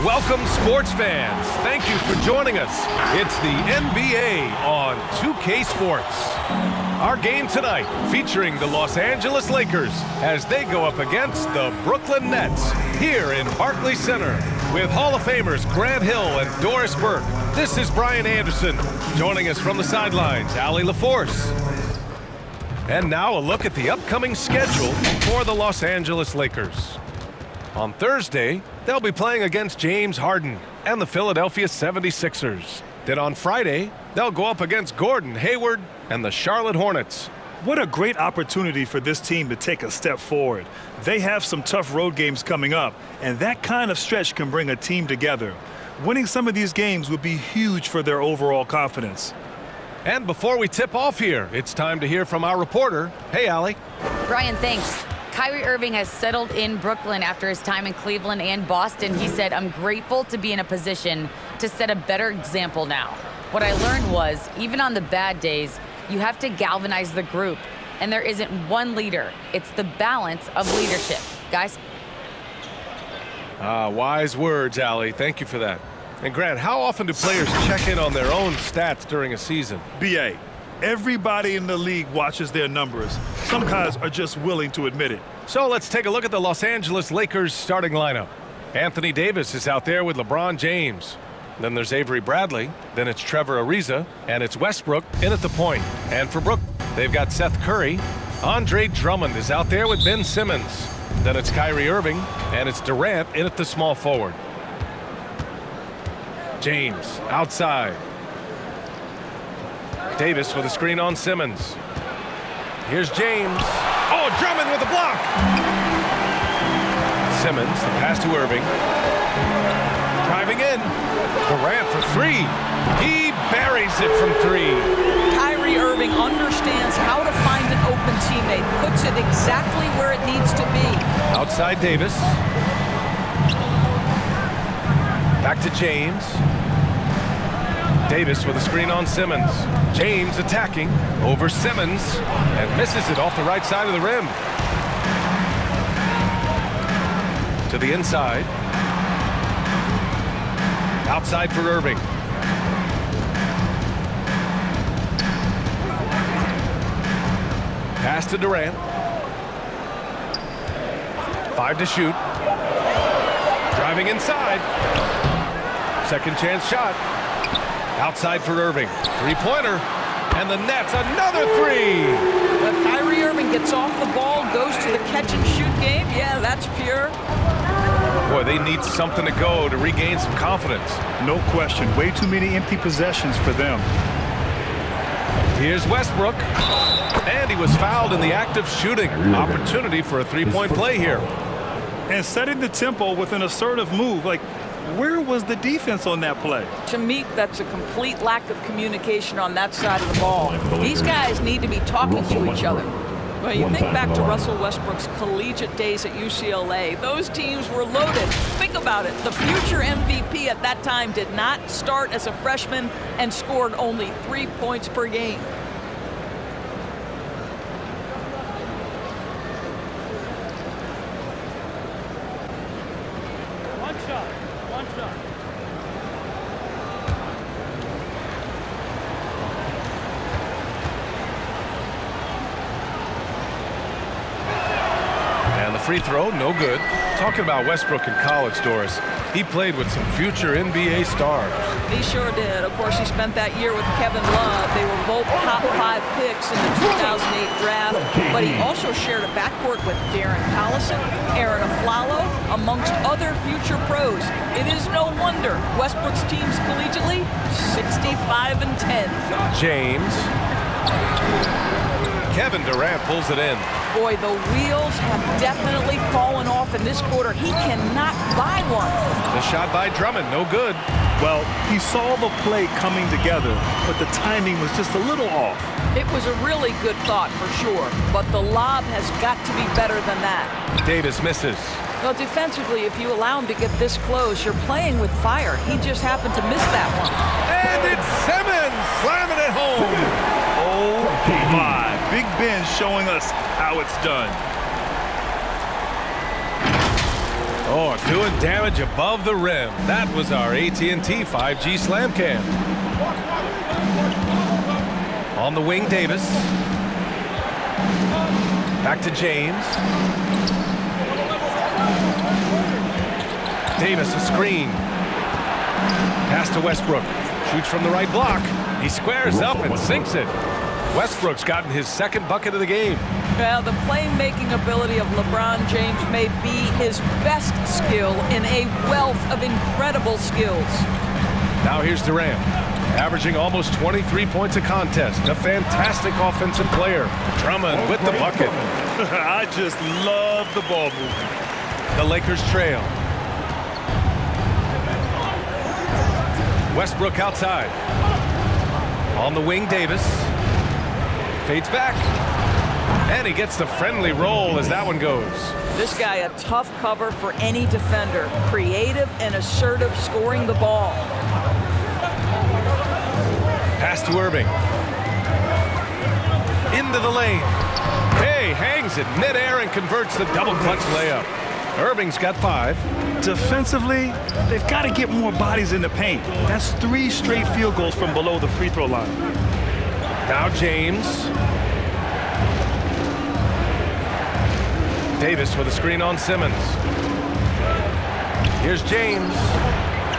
Welcome, sports fans. Thank you for joining us. It's the NBA on 2K Sports. Our game tonight featuring the Los Angeles Lakers as they go up against the Brooklyn Nets here in Barclays Center. With Hall of Famers Grant Hill and Doris Burke, this is Brian Anderson. Joining us from the sidelines, Allie LaForce. And now a look at the upcoming schedule for the Los Angeles Lakers. On Thursday, they'll be playing against James Harden and the Philadelphia 76ers. Then on Friday, they'll go up against Gordon Hayward and the Charlotte Hornets. What a great opportunity for this team to take a step forward. They have some tough road games coming up, and that kind of stretch can bring a team together. Winning some of these games would be huge for their overall confidence. And before we tip off here, it's time to hear from our reporter. Hey, Allie. Brian, thanks. Kyrie Irving has settled in Brooklyn after his time in Cleveland and Boston. He said, "I'm grateful to be in a position to set a better example now. What I learned was, even on the bad days, you have to galvanize the group. And there isn't one leader. It's the balance of leadership." Guys? Wise words, Allie. Thank you for that. And Grant, how often do players check in on their own stats during a season? BA, everybody in the league watches their numbers. Some guys are just willing to admit it. So let's take a look at the Los Angeles Lakers starting lineup. Anthony Davis is out there with LeBron James. Then there's Avery Bradley. Then it's Trevor Ariza. And it's Westbrook in at the point. And for Brooklyn, they've got Seth Curry. Andre Drummond is out there with Ben Simmons. Then it's Kyrie Irving. And it's Durant in at the small forward. James outside. Davis with a screen on Simmons. Here's James. Oh, Drummond with a block. Simmons, the pass to Irving. Driving in. Durant for three. He buries it from three. Kyrie Irving understands how to find an open teammate. Puts it exactly where it needs to be. Outside Davis. Back to James. Davis with a screen on Simmons. James attacking over Simmons and misses it off the right side of the rim. To the inside. Outside for Irving. Pass to Durant. 5 to shoot. Driving inside. Second chance shot. Outside for Irving. Three-pointer. And the Nets, another three. When Kyrie Irving gets off the ball, goes to the catch-and-shoot game, yeah, that's pure. Boy, they need something to go to regain some confidence. No question. Way too many empty possessions for them. Here's Westbrook. And he was fouled in the act of shooting. Opportunity for a three-point play here. And setting the tempo with an assertive move. Like, where was the defense on that play? To me, that's a complete lack of communication on that side of the ball. These guys need to be talking to each other. Well, you think back to Russell Westbrook's collegiate days at UCLA. Those teams were loaded. Think about it. The future MVP at that time did not start as a freshman and scored only 3 points per game. One shot. And the free throw, no good. Talking about Westbrook in college, Doris, he played with some future NBA stars. He sure did. Of course, he spent that year with Kevin Love. They were both top 5 picks in the 2008 draft. But he also shared a backcourt with Darren Collison, Aaron Aflalo, amongst other future pros. It is no wonder Westbrook's teams collegiately 65-10. James. Kevin Durant pulls it in. Boy, the wheels have definitely fallen off in this quarter. He cannot buy one. The shot by Drummond, no good. Well, he saw the play coming together, but the timing was just a little off. It was a really good thought for sure, but the lob has got to be better than that. Davis misses. Well, defensively, if you allow him to get this close, you're playing with fire. He just happened to miss that one. And it's Simmons slamming it home. Oh my. Big Ben showing us how it's done. Oh, doing damage above the rim. That was our AT&T 5G Slam Cam. On the wing, Davis. Back to James. Davis, a screen. Pass to Westbrook. Shoots from the right block. He squares up and sinks it. Westbrook's gotten his second bucket of the game. Well, the playmaking ability of LeBron James may be his best skill in a wealth of incredible skills. Now here's Durant, averaging almost 23 points a contest. A fantastic offensive player. Drummond with the bucket. I just love the ball movement. The Lakers trail. Westbrook outside. On the wing, Davis. Fades back. And he gets the friendly roll as that one goes. This guy, a tough cover for any defender. Creative and assertive scoring the ball. Pass to Irving. Into the lane. Hey, hangs it midair and converts the double clutch layup. Irving's got 5. Defensively, they've got to get more bodies in the paint. That's 3 straight field goals from below the free throw line. Now James. Davis with a screen on Simmons. Here's James.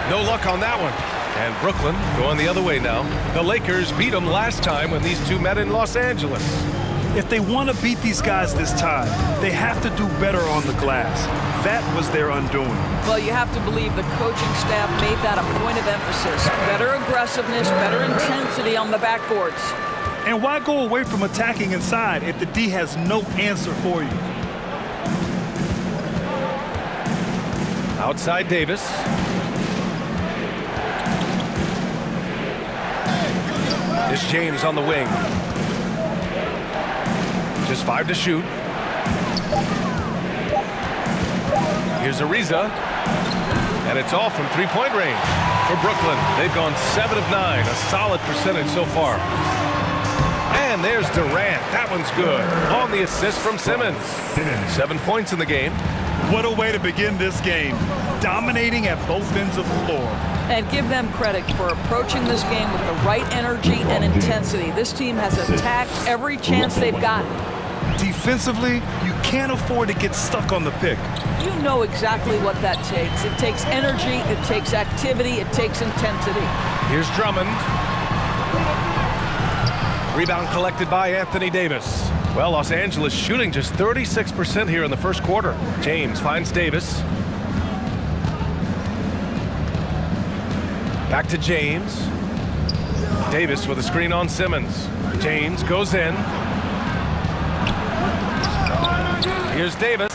No luck on that one. And Brooklyn going the other way now. The Lakers beat them last time when these two met in Los Angeles. If they want to beat these guys this time, they have to do better on the glass. That was their undoing. Well, you have to believe the coaching staff made that a point of emphasis. Better aggressiveness, better intensity on the backboards. And why go away from attacking inside if the D has no answer for you? Outside Davis. It's James on the wing. Just 5 to shoot. Here's Ariza. And it's all from three-point range for Brooklyn. They've gone 7 of 9, a solid percentage so far. And there's Durant. That one's good. On the assist from Simmons. 7 points in the game. What a way to begin this game. Dominating at both ends of the floor. And give them credit for approaching this game with the right energy and intensity. This team has attacked every chance they've gotten. Defensively, you can't afford to get stuck on the pick. You know exactly what that takes. It takes energy, it takes activity, it takes intensity. Here's Drummond. Rebound collected by Anthony Davis. Well, Los Angeles shooting just 36% here in the first quarter. James finds Davis. Back to James. Davis with a screen on Simmons. James goes in. Here's Davis.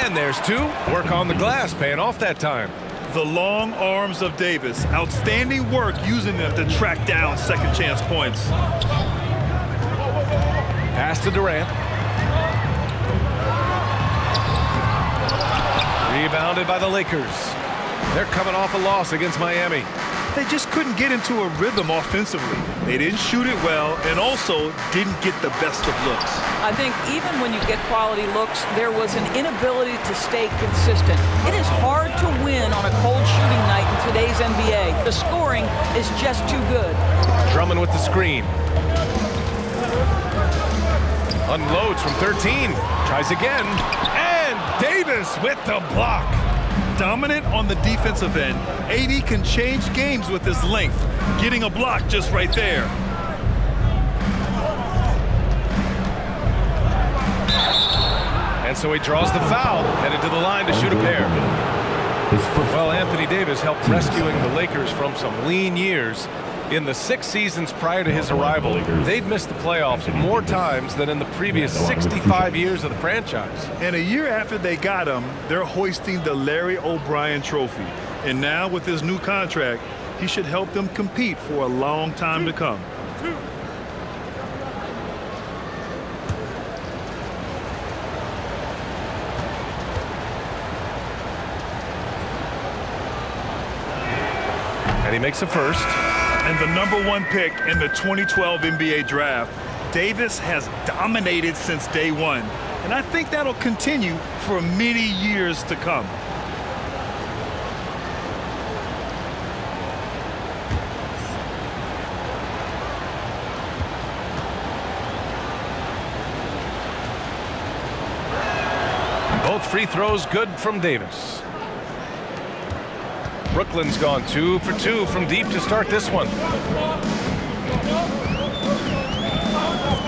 And there's 2. Work on the glass, paying off that time. The long arms of Davis. Outstanding work using them to track down second chance points. Pass to Durant. Rebounded by the Lakers. They're coming off a loss against Miami. They just couldn't get into a rhythm offensively. They didn't shoot it well and also didn't get the best of looks. I think even when you get quality looks, there was an inability to stay consistent. It is hard to win on a cold shooting night in today's NBA. The scoring is just too good. Drummond with the screen. Unloads from 13. Tries again. And Davis with the block. Dominant on the defensive end. AD can change games with his length. Getting a block just right there. And so he draws the foul, headed to the line to shoot a pair. Well, Anthony Davis helped rescuing the Lakers from some lean years. In the 6 seasons prior to his arrival, they'd missed the playoffs more times than in the previous 65 years of the franchise. And a year after they got him, they're hoisting the Larry O'Brien Trophy. And now with his new contract, he should help them compete for a long time to come. And he makes a first. And the #1 pick in the 2012 NBA draft, Davis has dominated since day one. And I think that'll continue for many years to come. free throws good from Davis. Brooklyn's gone 2 for 2 from deep to start this one.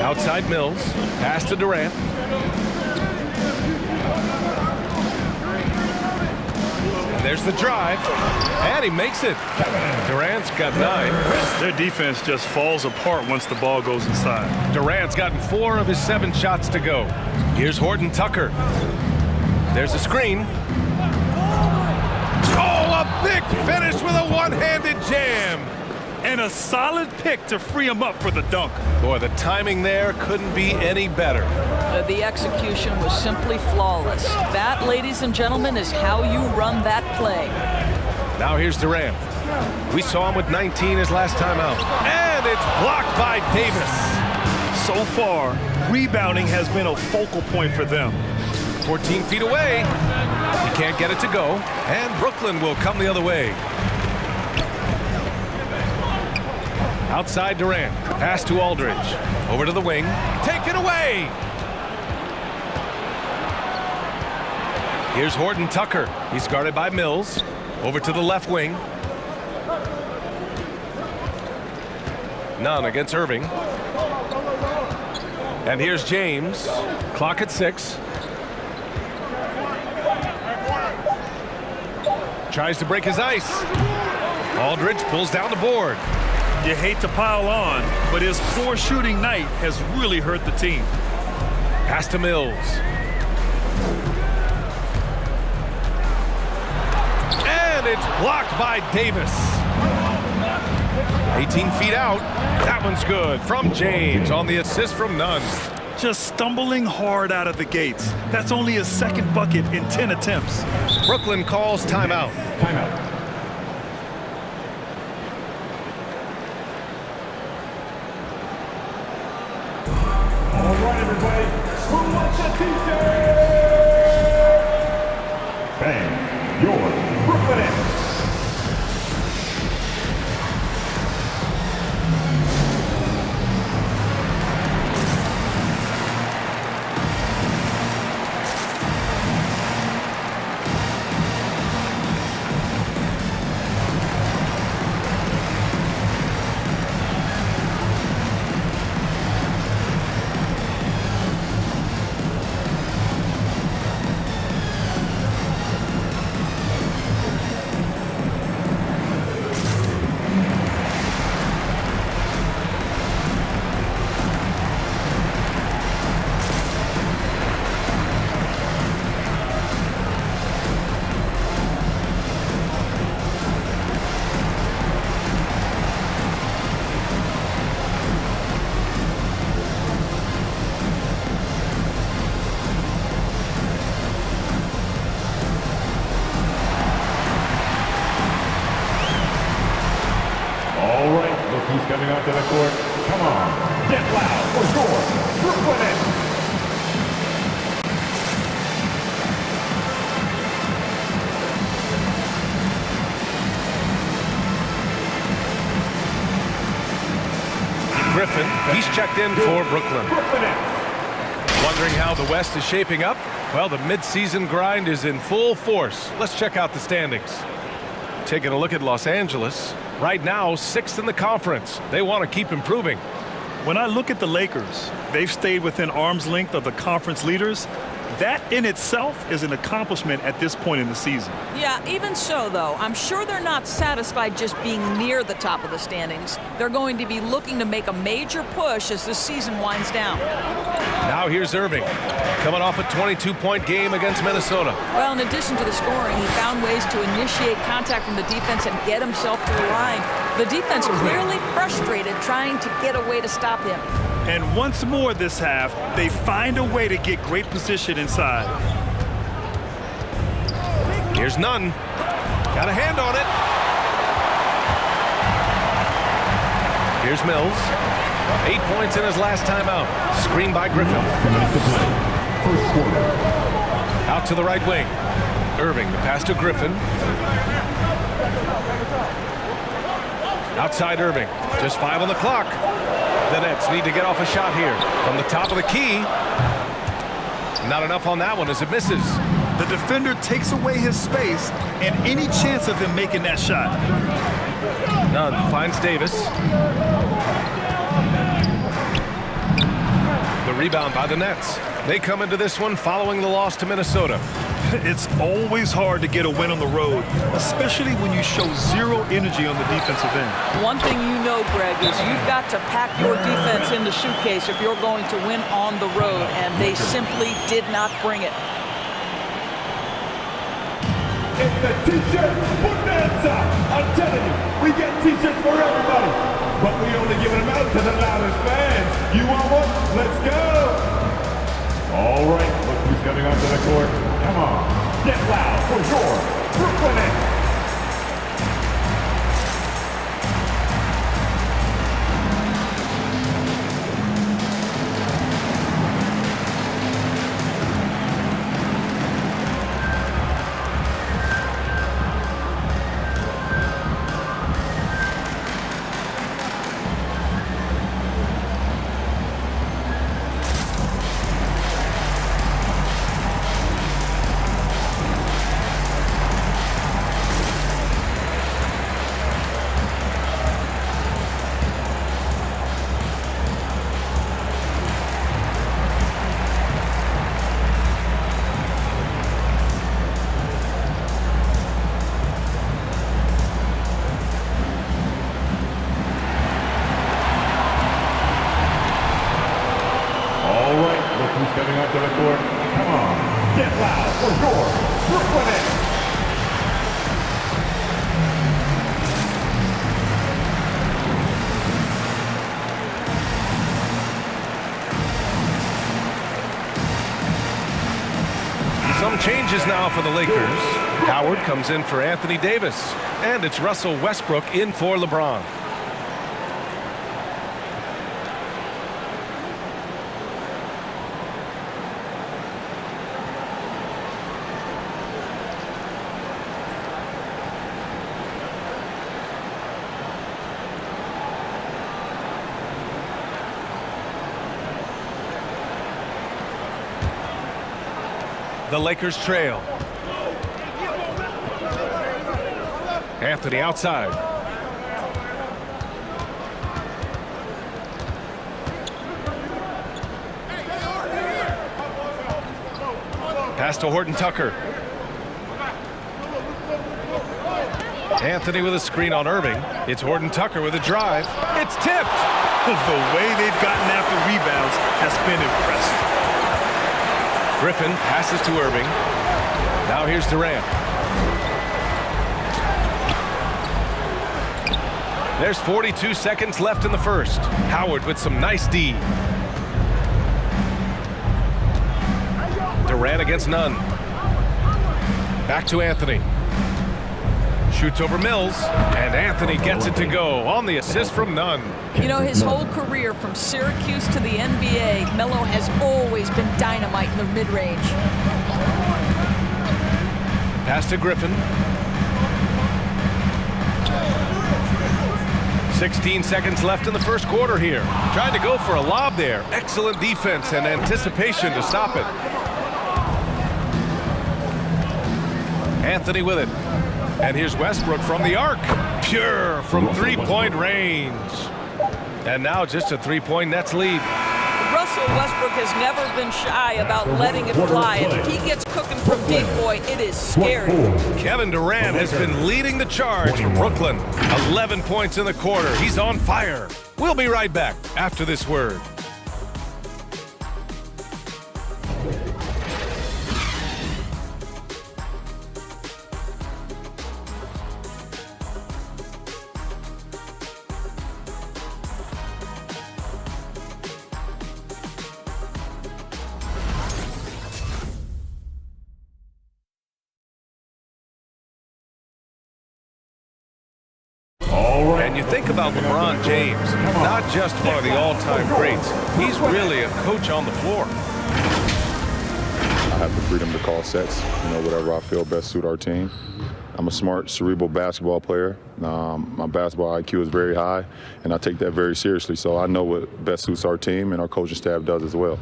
Outside Mills, pass to Durant. And there's the drive, and he makes it. Durant's got 9. Their defense just falls apart once the ball goes inside. Durant's gotten 4 of his 7 shots to go. Here's Horton Tucker. There's a screen. Oh, a big finish with a one-handed jam. And a solid pick to free him up for the dunk. Boy, the timing there couldn't be any better. The execution was simply flawless. That, ladies and gentlemen, is how you run that play. Now here's Durant. We saw him with 19 his last time out. And it's blocked by Davis. So far, rebounding has been a focal point for them. 14 feet away. He can't get it to go. And Brooklyn will come the other way. Outside Durant. Pass to Aldridge. Over to the wing. Taken away. Here's Horton Tucker. He's guarded by Mills. Over to the left wing. None against Irving. And here's James. Clock at 6. Tries to break his ice. Aldridge pulls down the board. You hate to pile on, but his poor shooting night has really hurt the team. Pass to Mills. And it's blocked by Davis. 18 feet out. That one's good from James on the assist from Nunn. Just stumbling hard out of the gates. That's only his second bucket in 10 attempts. Brooklyn calls timeout. Timeout. All right, everybody. Who wants a t-shirt? Bang. Your Brooklyn Nets. Who's coming onto the court? Come on, get loud for your Brooklyn Nets. Griffin, he's checked in for Brooklyn. Wondering how the West is shaping up? Well, the midseason grind is in full force. Let's check out the standings. Taking a look at Los Angeles. Right now, 6th in the conference. They want to keep improving. When I look at the Lakers, they've stayed within arm's length of the conference leaders. That in itself is an accomplishment at this point in the season. Yeah, even so, though, I'm sure they're not satisfied just being near the top of the standings. They're going to be looking to make a major push as this season winds down. Now here's Irving, coming off a 22-point game against Minnesota. Well, in addition to the scoring, he found ways to initiate contact from the defense and get himself to the line. The defense clearly frustrated, trying to get a way to stop him. And once more this half, they find a way to get great position inside. Here's Nunn. Got a hand on it. Here's Mills. 8 points in his last time out. Screened by Griffin. First quarter. Out to the right wing. Irving, the pass to Griffin. Outside Irving. Just 5 on the clock. The Nets need to get off a shot here from the top of the key. Not enough on that one as it misses. The defender takes away his space and any chance of him making that shot. Nunn finds Davis. The rebound by the Nets. They come into this one following the loss to Minnesota. It's always hard to get a win on the road, especially when you show zero energy on the defensive end. One thing you know, Greg, is you've got to pack your defense in the suitcase if you're going to win on the road, and they simply did not bring it. It's the T-shirt bonanza. I'm telling you, we get T-shirts for everybody, but we only give them out to the loudest fans. You want one? Let's go. All right, look who's coming onto the court. Come on, get loud for your Brooklyn Nets. Coming up to the court. Come on, get loud for your Brooklyn Nets. Some changes now for the Lakers. Howard comes in for Anthony Davis. And it's Russell Westbrook in for LeBron. The Lakers trail. Anthony outside. Pass to Horton Tucker. Anthony with a screen on Irving. It's Horton Tucker with a drive. It's tipped. The way they've gotten after rebounds has been impressive. Griffin passes to Irving. Now here's Durant. There's 42 seconds left in the first. Howard with some nice D. Durant against Nunn. Back to Anthony. Shoots over Mills, and Anthony gets it to go on the assist from Nunn. You know, his whole career from Syracuse to the NBA, Melo has always been dynamite in the mid-range. Pass to Griffin. 16 seconds left in the first quarter here. Trying to go for a lob there. Excellent defense and anticipation to stop it. Anthony with it. And here's Westbrook from the arc. Pure from three-point range. And now just a three-point Nets lead. Russell Westbrook has never been shy about letting it fly. If he gets cooking from deep, boy, it is scary. Kevin Durant has been leading the charge for Brooklyn. 11 points in the quarter. He's on fire. We'll be right back after this word. And you think about LeBron James, not just one of the all-time greats. He's really a coach on the floor. I have the freedom to call sets, whatever I feel best suit our team. I'm a smart, cerebral basketball player. My basketball IQ is very high, and I take that very seriously. So I know what best suits our team, and our coaching staff does as well.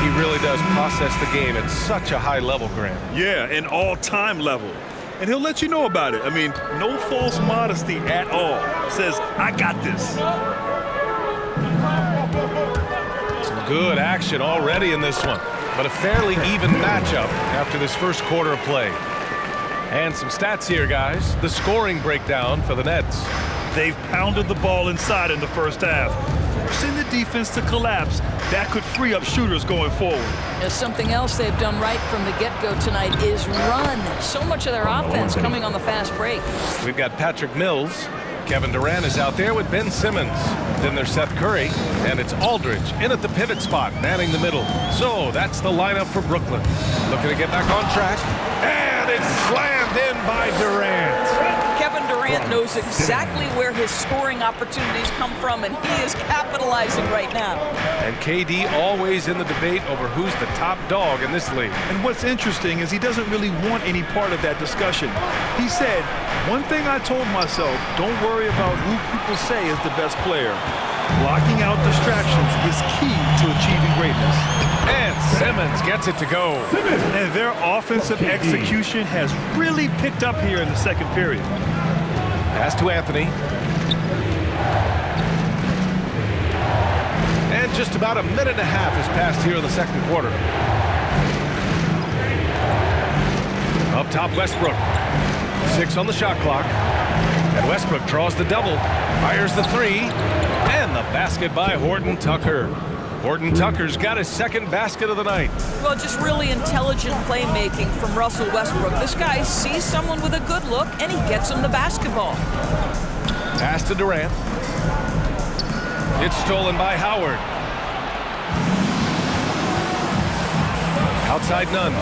He really does process the game at such a high level, Grant. Yeah, an all-time level. And he'll let you know about it. I mean, no false modesty at all. Says, I got this. Some good action already in this one, but a fairly even matchup after this first quarter of play. And some stats here, guys. The scoring breakdown for the Nets. They've pounded the ball inside in the first half, forcing the defense to collapse. That could free up shooters going forward. There's something else they've done right from the get-go tonight is run. So much of their offense coming on the fast break. We've got Patrick Mills. Kevin Durant is out there with Ben Simmons. Then there's Seth Curry, and it's Aldridge in at the pivot spot, manning the middle. So that's the lineup for Brooklyn. Looking to get back on track, and it's slammed in by Durant. Kevin Durant knows exactly where his scoring opportunities come from, and he is capitalizing right now. And KD always in the debate over who's the top dog in this league. And what's interesting is he doesn't really want any part of that discussion. He said, one thing I told myself, don't worry about who people say is the best player. Blocking out distractions is key to achieving greatness. And Simmons gets it to go. And their offensive execution has really picked up here in the second period. Pass to Anthony. And just about a minute and a half has passed here in the second quarter. Up top, Westbrook. 6 on the shot clock. And Westbrook draws the double. Fires the three. And the basket by Horton Tucker. Horton Tucker's got his second basket of the night. Well, just really intelligent playmaking from Russell Westbrook. This guy sees someone with a good look, and he gets him the basketball. Pass to Durant. It's stolen by Howard. Outside Nunn.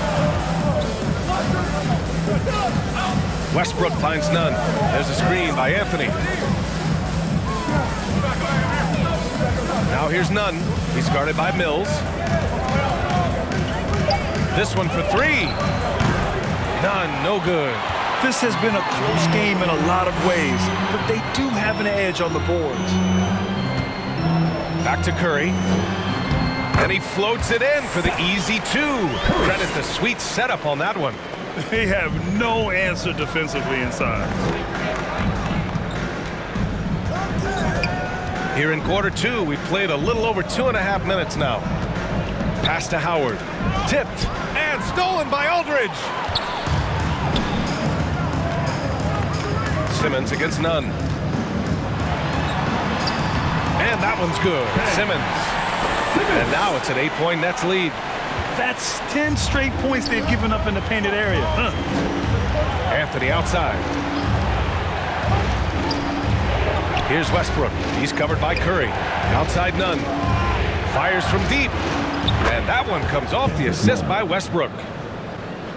Westbrook finds Nunn. There's a screen by Anthony. Now here's Nunn. He's guarded by Mills. This one for three. Nunn, no good. This has been a close game in a lot of ways, but they do have an edge on the boards. Back to Curry. And he floats it in for the easy two. Credit the sweet setup on that one. They have no answer defensively inside. Here in quarter two, we've played a little over 2.5 minutes now. Pass to Howard. Tipped and stolen by Aldridge. Simmons against Nunn. And that one's good. Simmons. And now it's an 8-point Nets lead. That's 10 straight points they've given up in the painted area. Anthony outside. Here's Westbrook. He's covered by Curry. Outside Nunn. Fires from deep. And that one comes off the assist by Westbrook.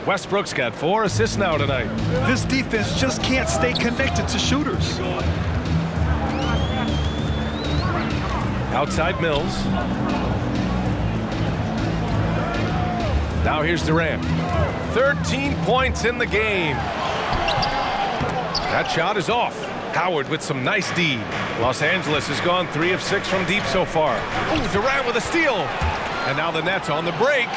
Westbrook's got 4 assists now tonight. This defense just can't stay connected to shooters. Outside Mills. Now here's Durant. 13 points in the game. That shot is off. Howard with some nice D. Los Angeles has gone 3 of 6 from deep so far. Ooh, Durant with a steal. And now the Nets on the break.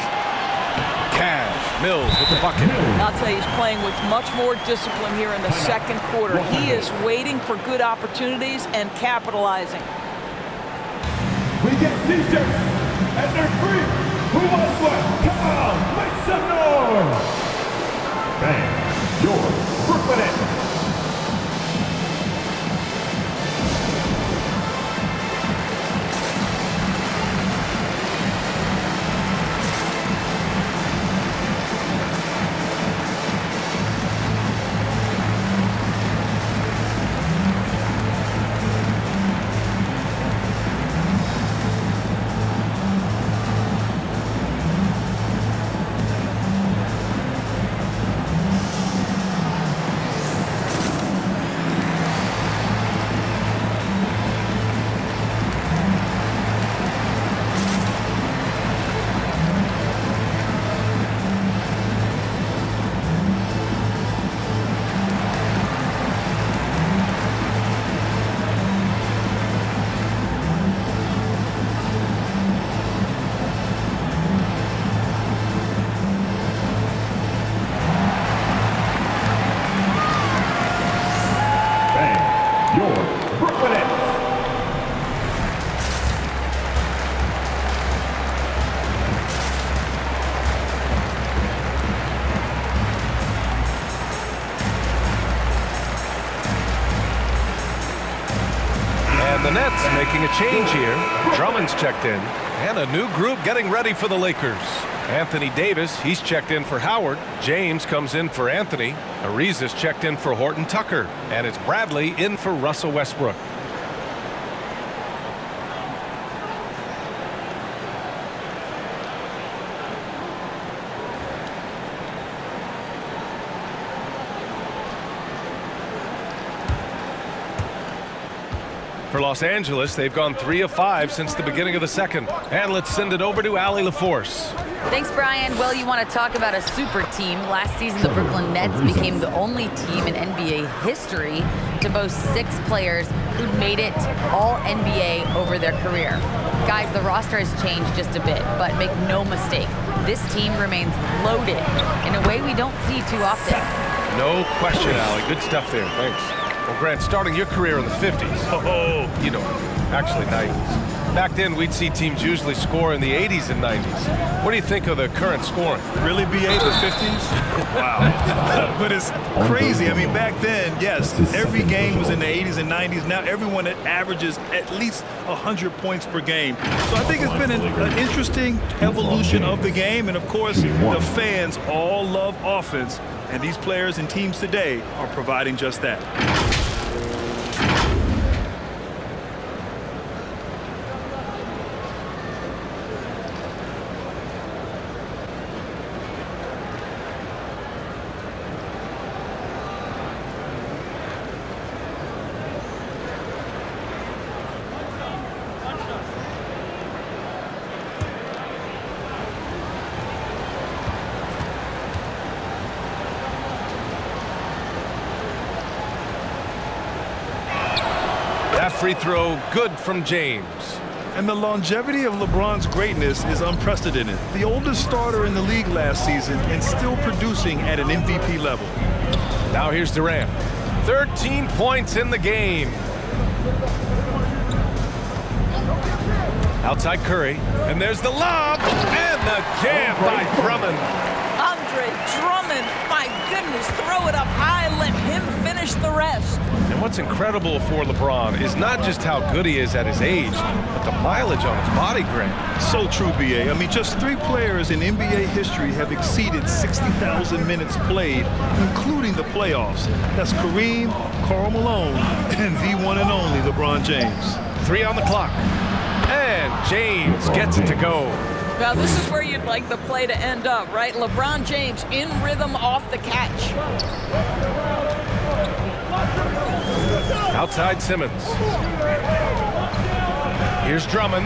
Cash, Mills with the bucket. I'll tell you, he's playing with much more discipline here in the second quarter. He is waiting for good opportunities and capitalizing. We get t-shirts, and they're free. Who wants one? Come on, make some noise. Bang, your Brooklyn Nets. The Nets making a change here. Drummond's checked in. And a new group getting ready for the Lakers. Anthony Davis, he's checked in for Howard. James comes in for Anthony. Ariza's checked in for Horton Tucker. And it's Bradley in for Russell Westbrook. For Los Angeles, they've gone 3 of 5 since the beginning of the second. And let's send it over to Allie LaForce. Thanks, Brian. Well, you want to talk about a super team. Last season, the Brooklyn Nets became the only team in NBA history to boast 6 players who made it all NBA over their career. Guys, the roster has changed just a bit, but make no mistake, this team remains loaded in a way we don't see too often. No question, Allie. Good stuff there. Thanks. Well, Grant, starting your career in the 50s. Oh, you know, actually 90s. Back then, we'd see teams usually score in the 80s and 90s. What do you think of the current scoring? Really, BA, the 50s? Wow. But it's crazy. I mean, back then, yes, every game was in the 80s and 90s. Now everyone averages at least 100 points per game. So I think it's been an interesting evolution of the game. And, of course, the fans all love offense. And these players and teams today are providing just that. That free throw, good from James. And the longevity of LeBron's greatness is unprecedented. The oldest starter in the league last season and still producing at an MVP level. Now here's Durant. 13 points in the game. Outside Curry. And there's the lob. And the jam by Drummond. Andre Drummond, my goodness, throw it up high, let him finish the rest. And what's incredible for LeBron is not just how good he is at his age, but the mileage on his body, Grant. So true, BA. I mean, just 3 players in NBA history have exceeded 60,000 minutes played, including the playoffs. That's Kareem, Karl Malone, and the one and only LeBron James. 3 on the clock. And James gets it to go. Now, this is where you'd like the play to end up, right? LeBron James in rhythm off the catch. Outside Simmons. Here's Drummond.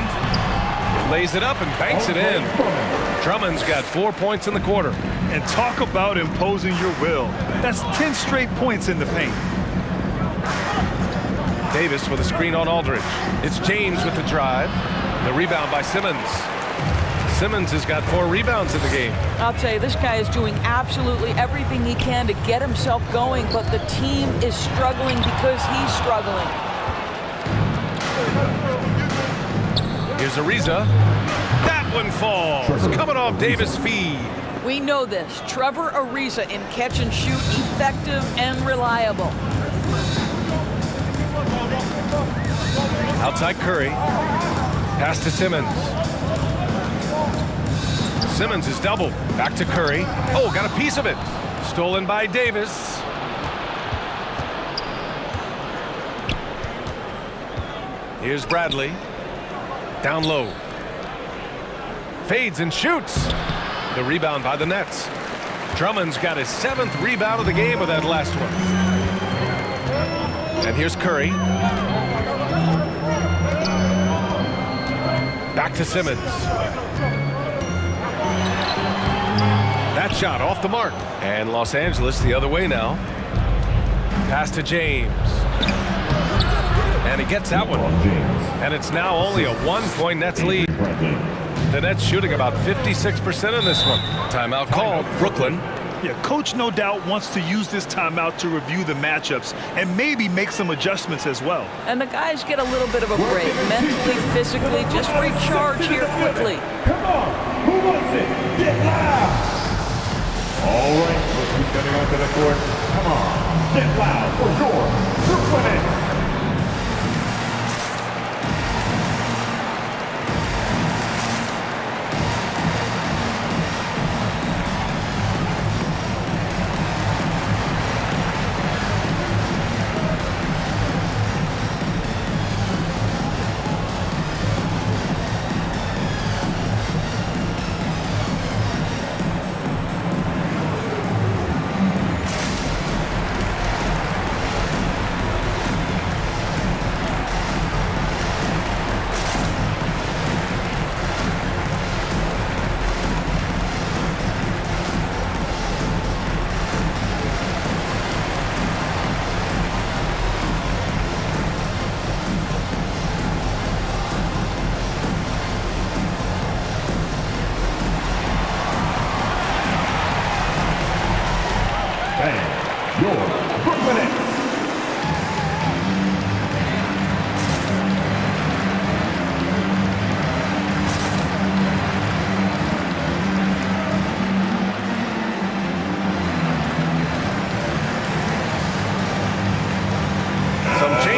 Lays it up and banks it in. Drummond's got 4 points in the quarter. And talk about imposing your will. That's 10 straight points in the paint. Davis with a screen on Aldridge. It's James with the drive. The rebound by Simmons. Simmons has got 4 rebounds in the game. I'll tell you, this guy is doing absolutely everything he can to get himself going, but the team is struggling because he's struggling. Here's Ariza. That one falls. Coming off Davis' feed. We know this. Trevor Ariza in catch and shoot, effective and reliable. Outside Curry. Pass to Simmons. Simmons is doubled. Back to Curry. Oh, got a piece of it. Stolen by Davis. Here's Bradley. Down low. Fades and shoots. The rebound by the Nets. Drummond's got his 7th rebound of the game with that last one. And here's Curry. Back to Simmons. That shot off the mark. And Los Angeles the other way now. Pass to James. And he gets that one. And it's now only a 1-point Nets lead. The Nets shooting about 56% in this one. Timeout called. Brooklyn. Yeah, coach no doubt wants to use this timeout to review the matchups and maybe make some adjustments as well. And the guys get a little bit of a break, mentally, physically, just recharge here quickly. Come on, who wants it? Get loud! All right, who's coming onto the court? Come on, get loud for your Brooklyn Nets.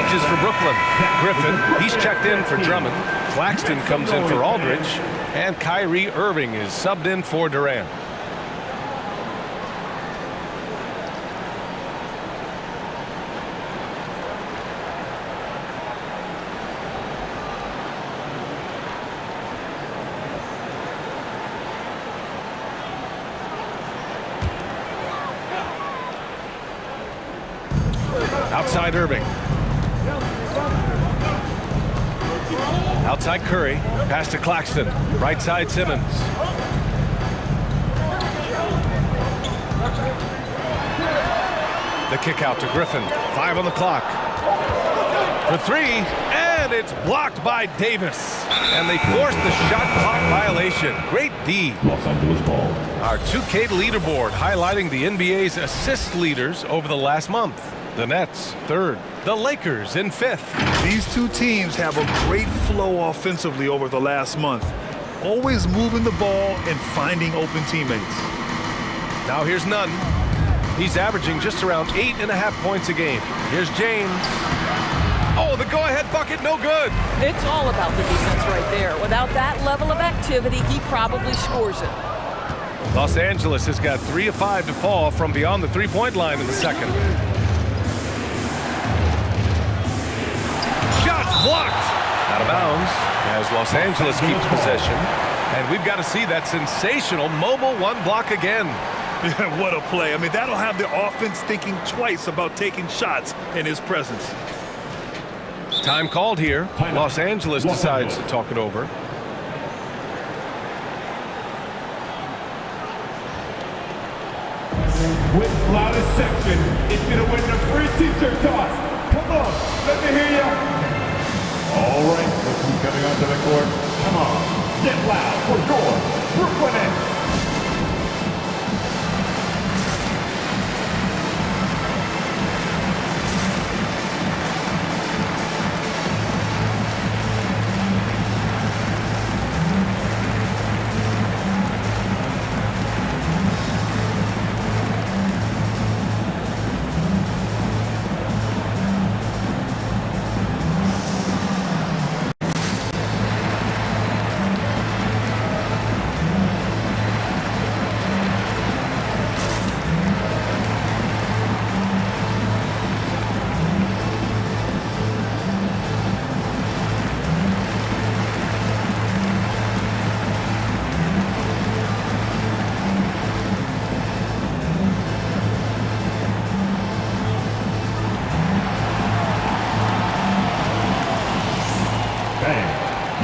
changes for Brooklyn. Griffin, he's checked in for Drummond. Claxton comes in for Aldridge. And Kyrie Irving is subbed in for Durant. Outside Irving. Outside Curry. Pass to Claxton. Right side Simmons. The kick out to Griffin. 5 on the clock. For 3. And it's blocked by Davis. And they forced the shot clock violation. Great D. Los Angeles ball. Our 2K leaderboard highlighting the NBA's assist leaders over the last month. The Nets, 3rd. The Lakers in 5th. These two teams have a great flow offensively over the last month. Always moving the ball and finding open teammates. Now here's Nunn. He's averaging just around 8.5 points a game. Here's James. Oh, the go-ahead bucket, no good. It's all about the defense right there. Without that level of activity, he probably scores it. Los Angeles has got 3 of 5 to fall from beyond the three-point line in the second. Shots blocked. Out of bounds as Los Angeles keeps possession. And we've got to see that sensational mobile one block again. What a play. I mean, that'll have the offense thinking twice about taking shots in his presence. Time called here. Los Angeles decides to talk it over. With loudest section, it's going to win the free t-shirt toss. Come on, let me hear ya. All right, look who's coming onto the court. Come on, get loud for your Brooklyn Nets.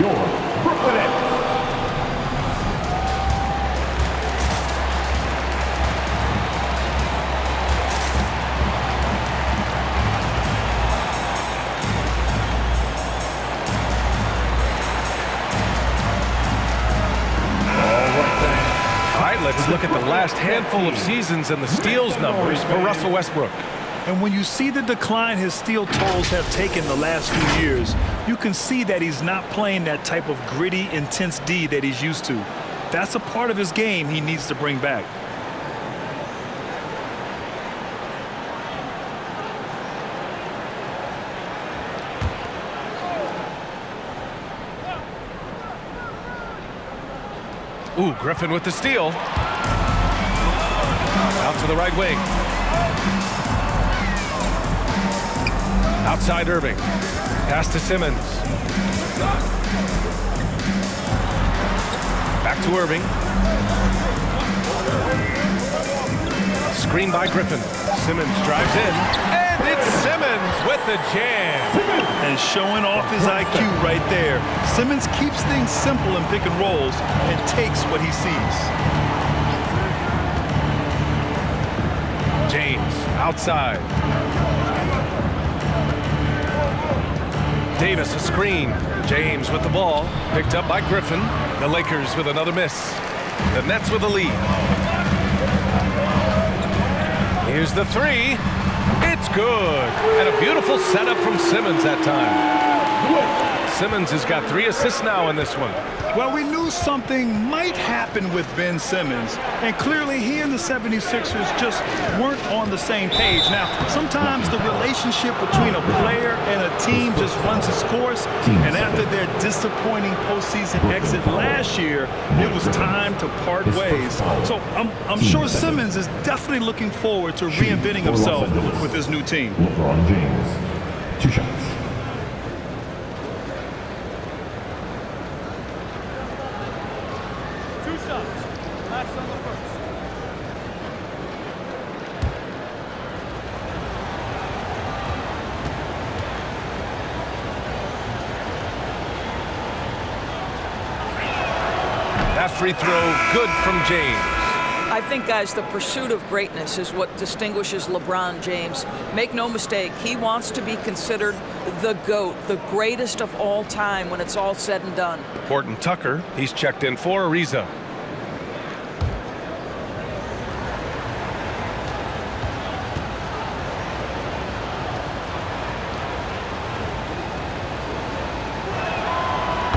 Your Brooklyn Nets. All right, let's look at the last handful of seasons and the steals numbers for Russell Westbrook. And when you see the decline his steal totals have taken the last few years, you can see that he's not playing that type of gritty, intense D that he's used to. That's a part of his game he needs to bring back. Ooh, Griffin with the steal. Out to the right wing. Outside Irving. Pass to Simmons. Back to Irving. Screen by Griffin. Simmons drives in. And it's Simmons with the jam. And showing off his IQ right there. Simmons keeps things simple in pick and rolls and takes what he sees. James outside. Davis a screen. James with the ball. Picked up by Griffin. The Lakers with another miss. The Nets with a lead. Here's the three. It's good. And a beautiful setup from Simmons that time. Simmons has got 3 assists now in this one. Well, we knew something might happen with Ben Simmons, and clearly he and the 76ers just weren't on the same page. Now, sometimes the relationship between a player and a team just runs its course, and after their disappointing postseason exit last year, it was time to part ways. So I'm sure Simmons is definitely looking forward to reinventing himself with his new team. LeBron James, 2 shots. That free throw good from James. I think, guys, the pursuit of greatness is what distinguishes LeBron James. Make no mistake, he wants to be considered the GOAT, the greatest of all time when it's all said and done. Horton Tucker, he's checked in for Ariza.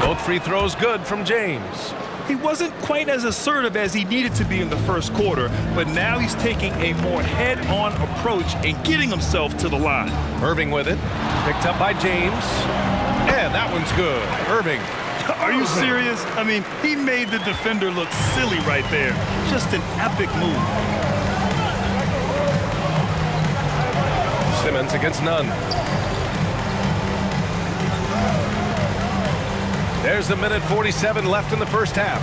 Both free throws good from James. He wasn't quite as assertive as he needed to be in the first quarter, but now he's taking a more head-on approach and getting himself to the line. Irving with it. Picked up by James. And that one's good. Irving. Are you serious? I mean, he made the defender look silly right there. Just an epic move. Simmons against none. There's a minute 47 left in the first half.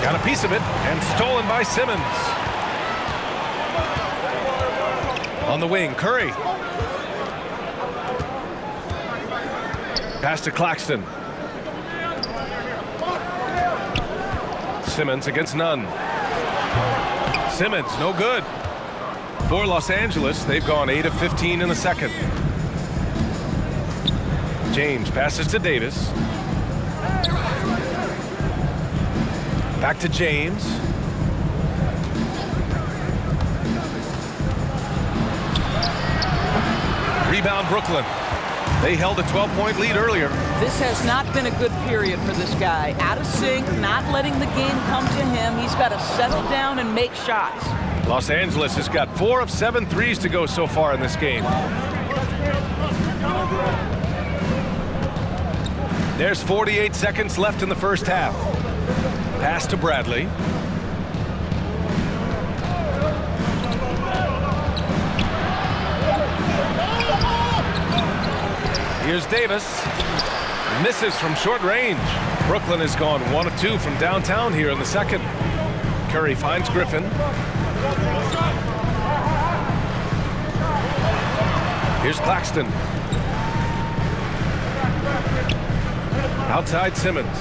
Got a piece of it and stolen by Simmons. On the wing, Curry. Pass to Claxton. Simmons against none. Simmons, no good. For Los Angeles, they've gone 8 of 15 in the second. James passes to Davis. Back to James. Rebound Brooklyn. They held a 12-point lead earlier. This has not been a good period for this guy. Out of sync, not letting the game come to him. He's got to settle down and make shots. Los Angeles has got 4 of 7 threes to go so far in this game. There's 48 seconds left in the first half. Pass to Bradley. Here's Davis. Misses from short range. Brooklyn has gone 1 of 2 from downtown here in the second. Curry finds Griffin. Here's Claxton. Outside Simmons.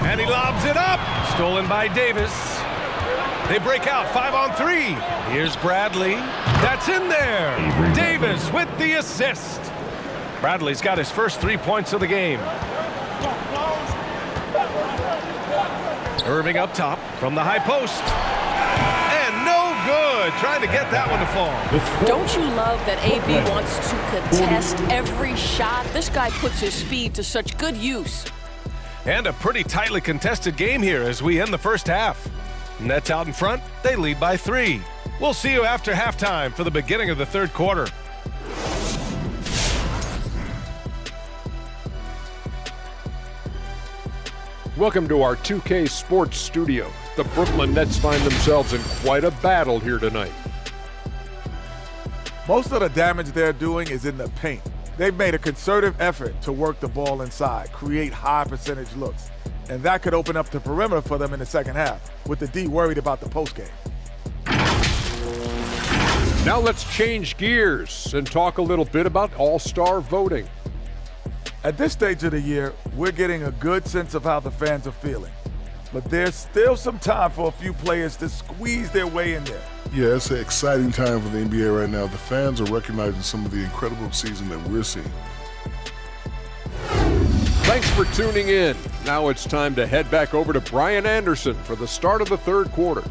And he lobs it up. Stolen by Davis. They break out 5 on 3. Here's Bradley. That's in there. Davis with the assist. Bradley's got his first 3 points of the game. Irving up top from the high post. And no good. Trying to get that one to fall. Don't you love that AB wants to contest every shot? This guy puts his speed to such good use. And a pretty tightly contested game here as we end the first half. Nets out in front. They lead by 3. We'll see you after halftime for the beginning of the third quarter. Welcome to our 2K Sports studio. The Brooklyn Nets find themselves in quite a battle here tonight. Most of the damage they're doing is in the paint. They've made a concerted effort to work the ball inside, create high percentage looks, and that could open up the perimeter for them in the second half, with the D worried about the postgame. Now let's change gears and talk a little bit about All-Star voting. At this stage of the year, we're getting a good sense of how the fans are feeling. But there's still some time for a few players to squeeze their way in there. Yeah, it's an exciting time for the NBA right now. The fans are recognizing some of the incredible season that we're seeing. Thanks for tuning in. Now it's time to head back over to Brian Anderson for the start of the third quarter.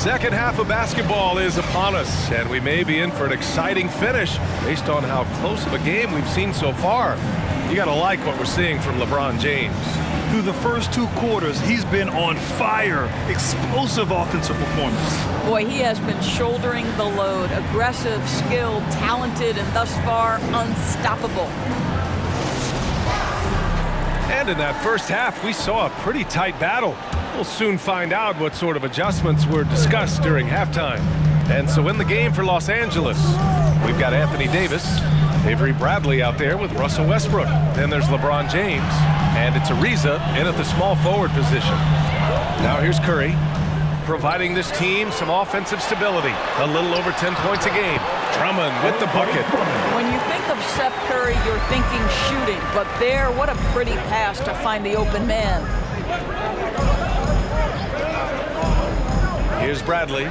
second half of basketball is upon us, and we may be in for an exciting finish based on how close of a game we've seen so far. You gotta like what we're seeing from LeBron James. Through the first 2 quarters, he's been on fire. Explosive offensive performance. Boy, he has been shouldering the load. Aggressive, skilled, talented, and thus far unstoppable. And in that first half, we saw a pretty tight battle. We'll soon find out what sort of adjustments were discussed during halftime. And so in the game for Los Angeles, we've got Anthony Davis, Avery Bradley out there with Russell Westbrook. Then there's LeBron James, and it's Ariza in at the small forward position. Now here's Curry, providing this team some offensive stability. A little over 10 points a game. Drummond with the bucket. When you think of Seth Curry, you're thinking shooting, but there, what a pretty pass to find the open man. Here's Bradley.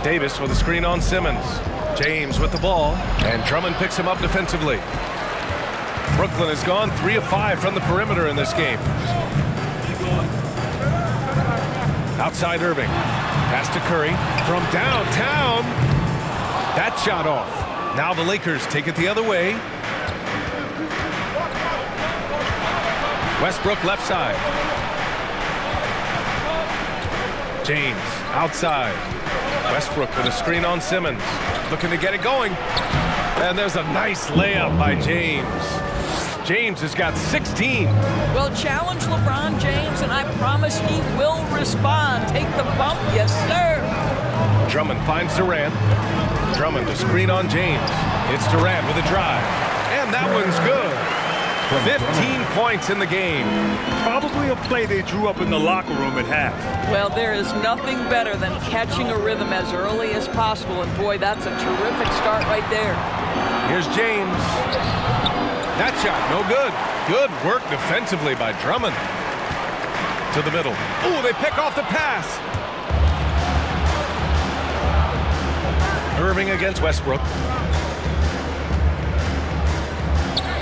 Davis with a screen on Simmons. James with the ball, and Drummond picks him up defensively. Brooklyn has gone 3 of 5 from the perimeter in this game. Outside Irving. Pass to Curry from downtown. That shot off. Now the Lakers take it the other way. Westbrook left side. James outside. Westbrook with a screen on Simmons. Looking to get it going. And there's a nice layup by James. James has got 16. Well, challenge LeBron James, and I promise he will respond. Take the bump, yes, sir. Drummond finds Durant. Drummond to screen on James. It's Durant with a drive. And that one's good. 15 points in the game. Probably a play they drew up in the locker room at half. Well, there is nothing better than catching a rhythm as early as possible, and boy, that's a terrific start right there. Here's James. That shot, no good. Good work defensively by Drummond. To the middle. Ooh, they pick off the pass. Irving against Westbrook.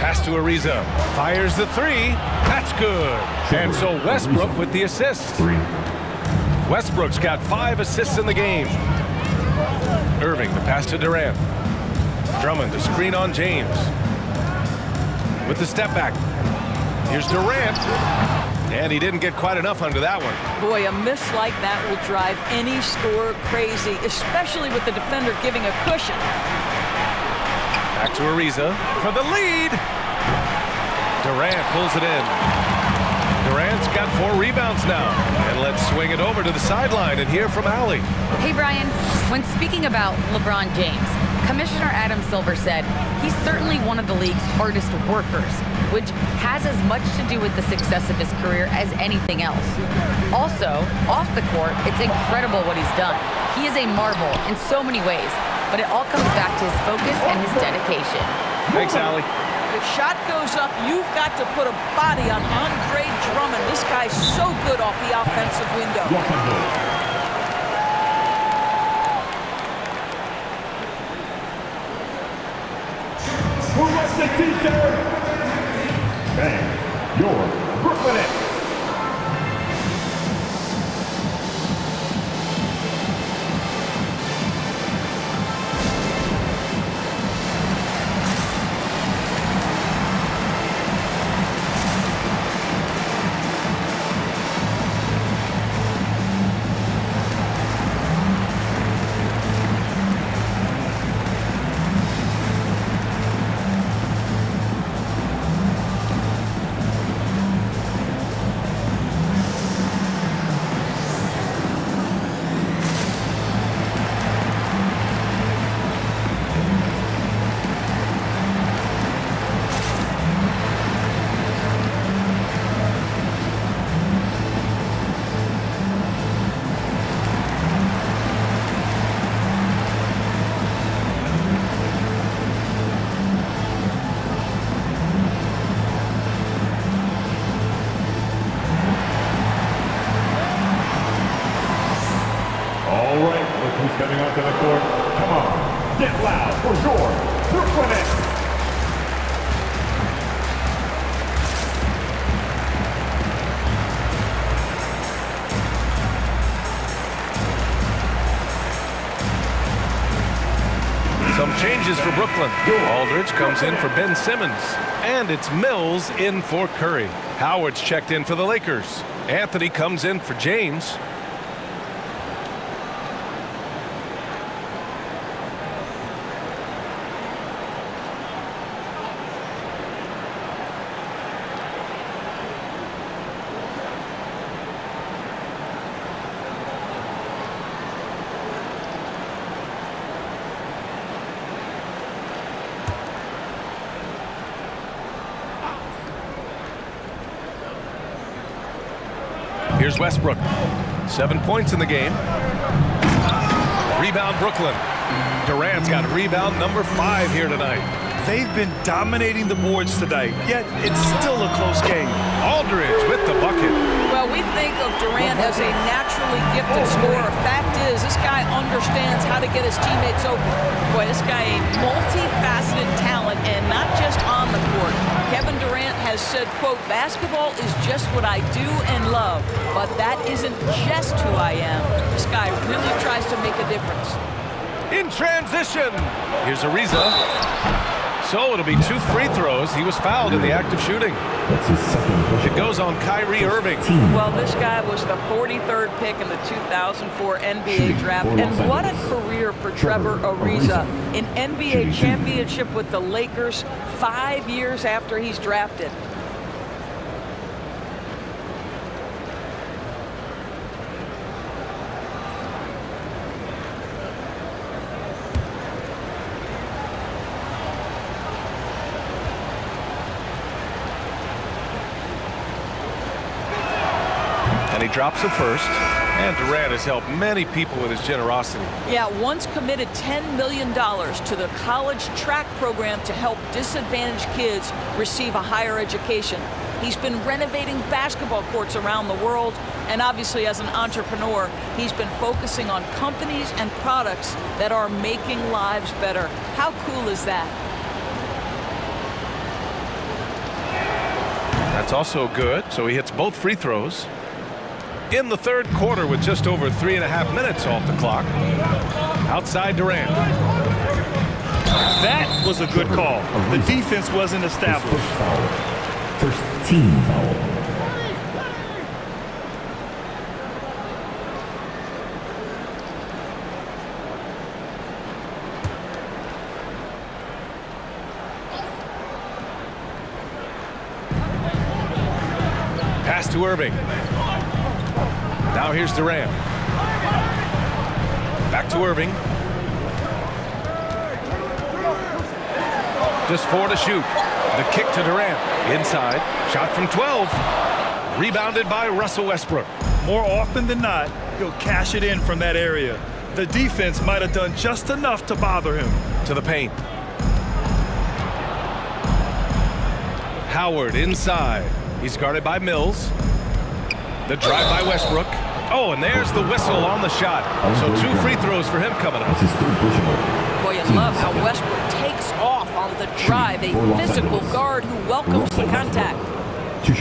Pass to Ariza. Fires the 3. That's good. And so Westbrook with the assist. Westbrook's got 5 assists in the game. Irving, the pass to Durant. Drummond, the screen on James. With the step back. Here's Durant. And he didn't get quite enough under that one. Boy, a miss like that will drive any scorer crazy, especially with the defender giving a cushion. Back to Ariza for the lead. Durant pulls it in. Durant's got 4 rebounds now. And let's swing it over to the sideline and hear from Allie. Hey, Brian, when speaking about LeBron James, Commissioner Adam Silver said he's certainly one of the league's hardest workers, which has as much to do with the success of his career as anything else. Also, off the court, it's incredible what he's done. He is a marvel in so many ways, but it all comes back to his focus and his dedication. Thanks, Allie. The shot goes up, you've got to put a body on Andre Drummond. This guy's so good off the offensive window. Who wants the t-shirt? Bang, your Brooklyn Nets. All right, look who's coming onto the court. Come on, get loud for your Brooklyn Nets. changes for Brooklyn. Aldridge comes in for Ben Simmons. And it's Mills in for Curry. Howard's checked in for the Lakers. Anthony comes in for James. Here's Westbrook. 7 points in the game. Rebound Brooklyn. Durant's got rebound number 5 here tonight. They've been dominating the boards tonight, yet it's still a close game. Aldridge with the bucket. Well, we think of Durant as a naturally gifted scorer. Fact is, this guy understands how to get his teammates open. Boy, this guy a multifaceted talent, and not just on the court. Kevin Durant has said, quote, basketball is just what I do and love, but that isn't just who I am. This guy really tries to make a difference. In transition. Here's Ariza. So it'll be 2 free throws. He was fouled in the act of shooting. It goes on Kyrie Irving. Well, this guy was the 43rd pick in the 2004 NBA draft. And what a career for Trevor Ariza. An NBA championship with the Lakers 5 years after he's drafted. And he drops it first. And Durant has helped many people with his generosity. Yeah, once committed $10 million to the college track program to help disadvantaged kids receive a higher education. He's been renovating basketball courts around the world. And obviously, as an entrepreneur, he's been focusing on companies and products that are making lives better. How cool is that? That's also good. So he hits both free throws. In the third quarter with just over 3.5 minutes off the clock. Outside Durant. That was a good call. The defense wasn't established. First team foul. Pass to Irving. Now here's Durant. Back to Irving. Just 4 to shoot. The kick to Durant. Inside. Shot from 12. Rebounded by Russell Westbrook. More often than not, he'll cash it in from that area. The defense might have done just enough to bother him. To the paint. Howard inside. He's guarded by Mills. The drive by Westbrook. Oh, and there's the whistle on the shot. So 2 free throws for him coming up. Boy, you love how Westbrook takes off on the drive. A physical guard who welcomes the contact.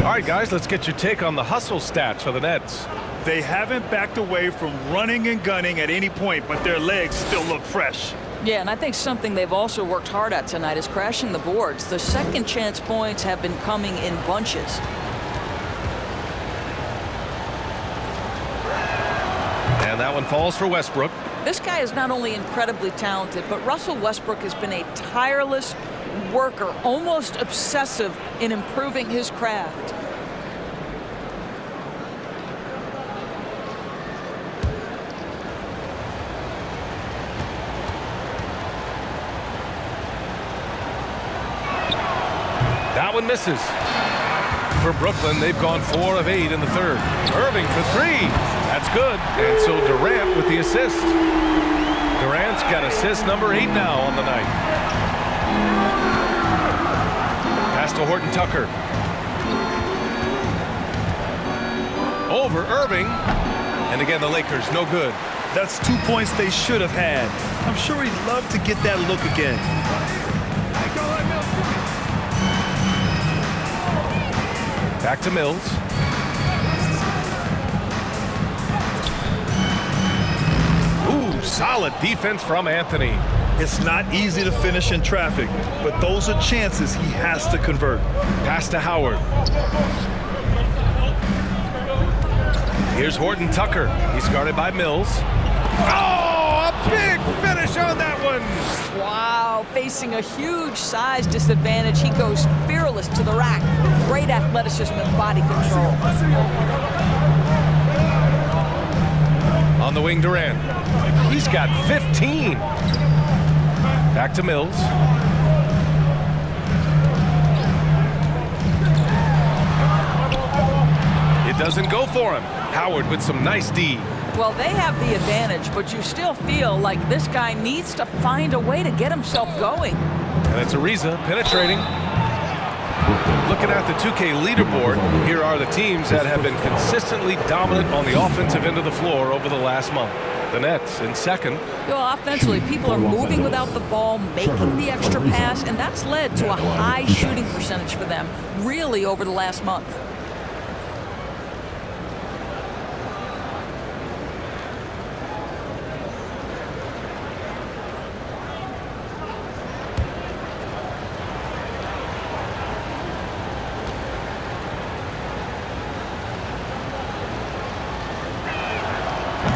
All right, guys, let's get your take on the hustle stats for the Nets. They haven't backed away from running and gunning at any point, but their legs still look fresh. Yeah, and I think something they've also worked hard at tonight is crashing the boards. The second chance points have been coming in bunches. And that one falls for Westbrook. This guy is not only incredibly talented, but Russell Westbrook has been a tireless worker, almost obsessive in improving his craft. That one misses. For Brooklyn, they've gone 4 of 8 in the third. Irving for 3. That's good. And so Durant with the assist. Durant's got assist number 8 now on the night. Pass to Horton Tucker. Over Irving. And again, the Lakers, no good. That's 2 points they should have had. I'm sure he'd love to get that look again. Back to Mills. Ooh, solid defense from Anthony. It's not easy to finish in traffic, but those are chances he has to convert. Pass to Howard. Here's Horton Tucker. He's guarded by Mills. Oh, a big finish on that one. Wow, facing a huge size disadvantage, he goes fearless to the rack. Great athleticism and body control. On the wing, Durant. He's got 15. Back to Mills. It doesn't go for him. Howard with some nice D. Well, they have the advantage, but you still feel like this guy needs to find a way to get himself going. And it's Ariza penetrating. Looking at the 2K leaderboard, here are the teams that have been consistently dominant on the offensive end of the floor over the last month. The Nets in second. Well, offensively, people are moving without the ball, making the extra pass, and that's led to a high shooting percentage for them, really over the last month.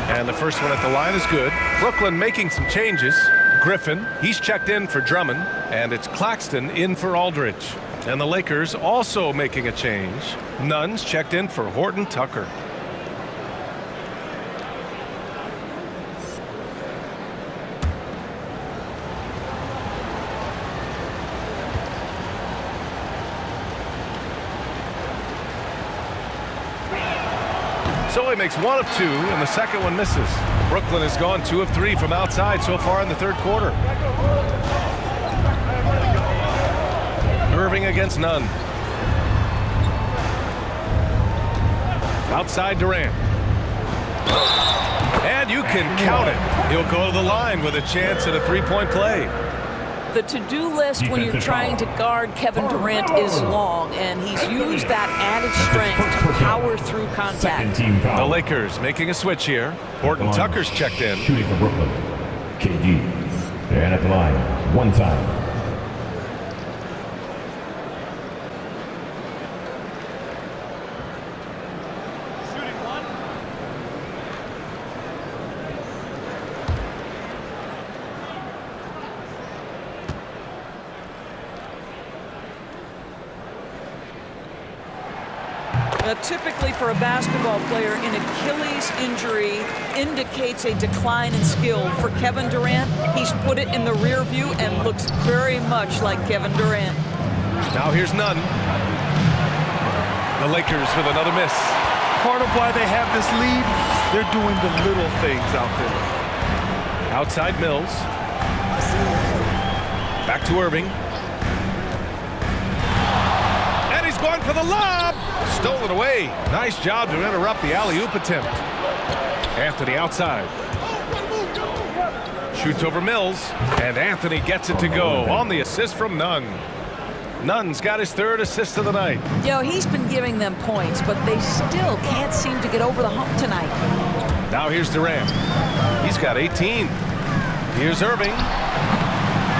And the first one at the line is good. Brooklyn making some changes. Griffin, he's checked in for Drummond, and it's Claxton in for Aldridge. And the Lakers also making a change. Nunn's checked in for Horton Tucker. So he makes 1 of 2, and the second one misses. Brooklyn has gone 2 of 3 from outside so far in the third quarter. Irving against Nunn. Outside Durant. And you can count it. He'll go to the line with a chance at a three-point play. The to-do list when you're trying to guard Kevin Durant is long, and he's used that added strength to power through contact. The Lakers making a switch here. Horton Tucker's checked in. Shooting for Brooklyn. KG. And at the line, one time. Typically for a basketball player, an Achilles injury indicates a decline in skill. For Kevin Durant, he's put it in the rear view and looks very much like Kevin Durant. Now here's Nunn. The Lakers with another miss. Part of why they have this lead, they're doing the little things out there. Outside Mills. Back to Irving. And he's going for the lob. Stolen away. Nice job to interrupt the alley-oop attempt. Anthony outside. Shoots over Mills. And Anthony gets it to go on the assist from Nunn. Nunn's got his third assist of the night. You know, he's been giving them points, but they still can't seem to get over the hump tonight. Now here's Durant. He's got 18. Here's Irving.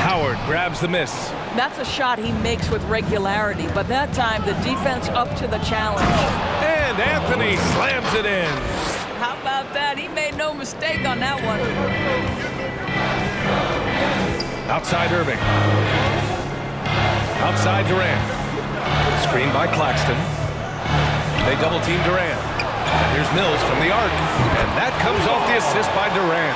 Howard grabs the miss. That's a shot he makes with regularity, but that time the defense up to the challenge. And Anthony slams it in. How about that? He made no mistake on that one. Outside Irving. Outside Durant. Screen by Claxton. They double team Durant. And here's Mills from the arc. And that comes off the assist by Durant.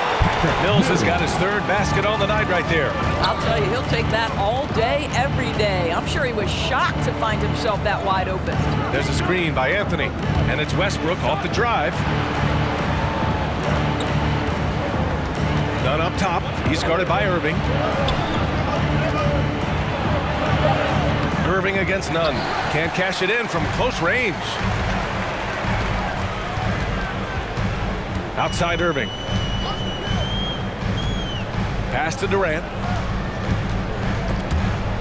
Mills has got his third basket on the night right there. I'll tell you, he'll take that all day, every day. I'm sure he was shocked to find himself that wide open. There's a screen by Anthony. And it's Westbrook off the drive. Nunn up top. He's guarded by Irving. Irving against Nunn. Can't cash it in from close range. Outside Irving. Pass to Durant.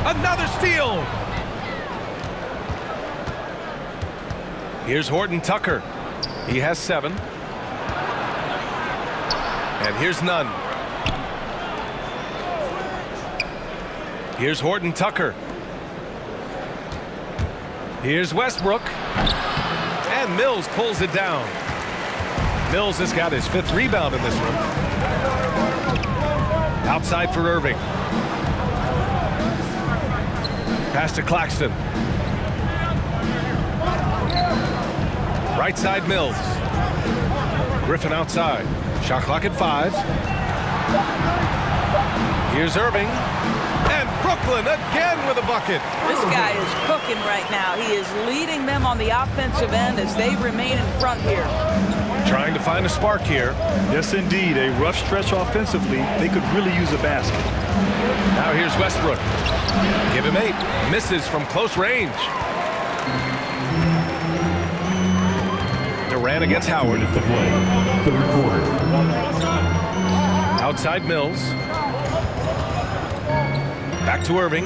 Another steal. Here's Horton Tucker. He has 7. And here's Nunn. Here's Horton Tucker. Here's Westbrook. And Mills pulls it down. Mills has got his 5th rebound in this one. Outside for Irving. Pass to Claxton. Right side Mills. Griffin outside. Shot clock at 5. Here's Irving. And Brooklyn again with a bucket. This guy is cooking right now. He is leading them on the offensive end as they remain in front here. Trying to find a spark here. Yes, indeed. A rough stretch offensively. They could really use a basket. Now here's Westbrook. Give him 8. Misses from close range. Durant against Howard. To play. 3rd quarter. Outside Mills. Back to Irving.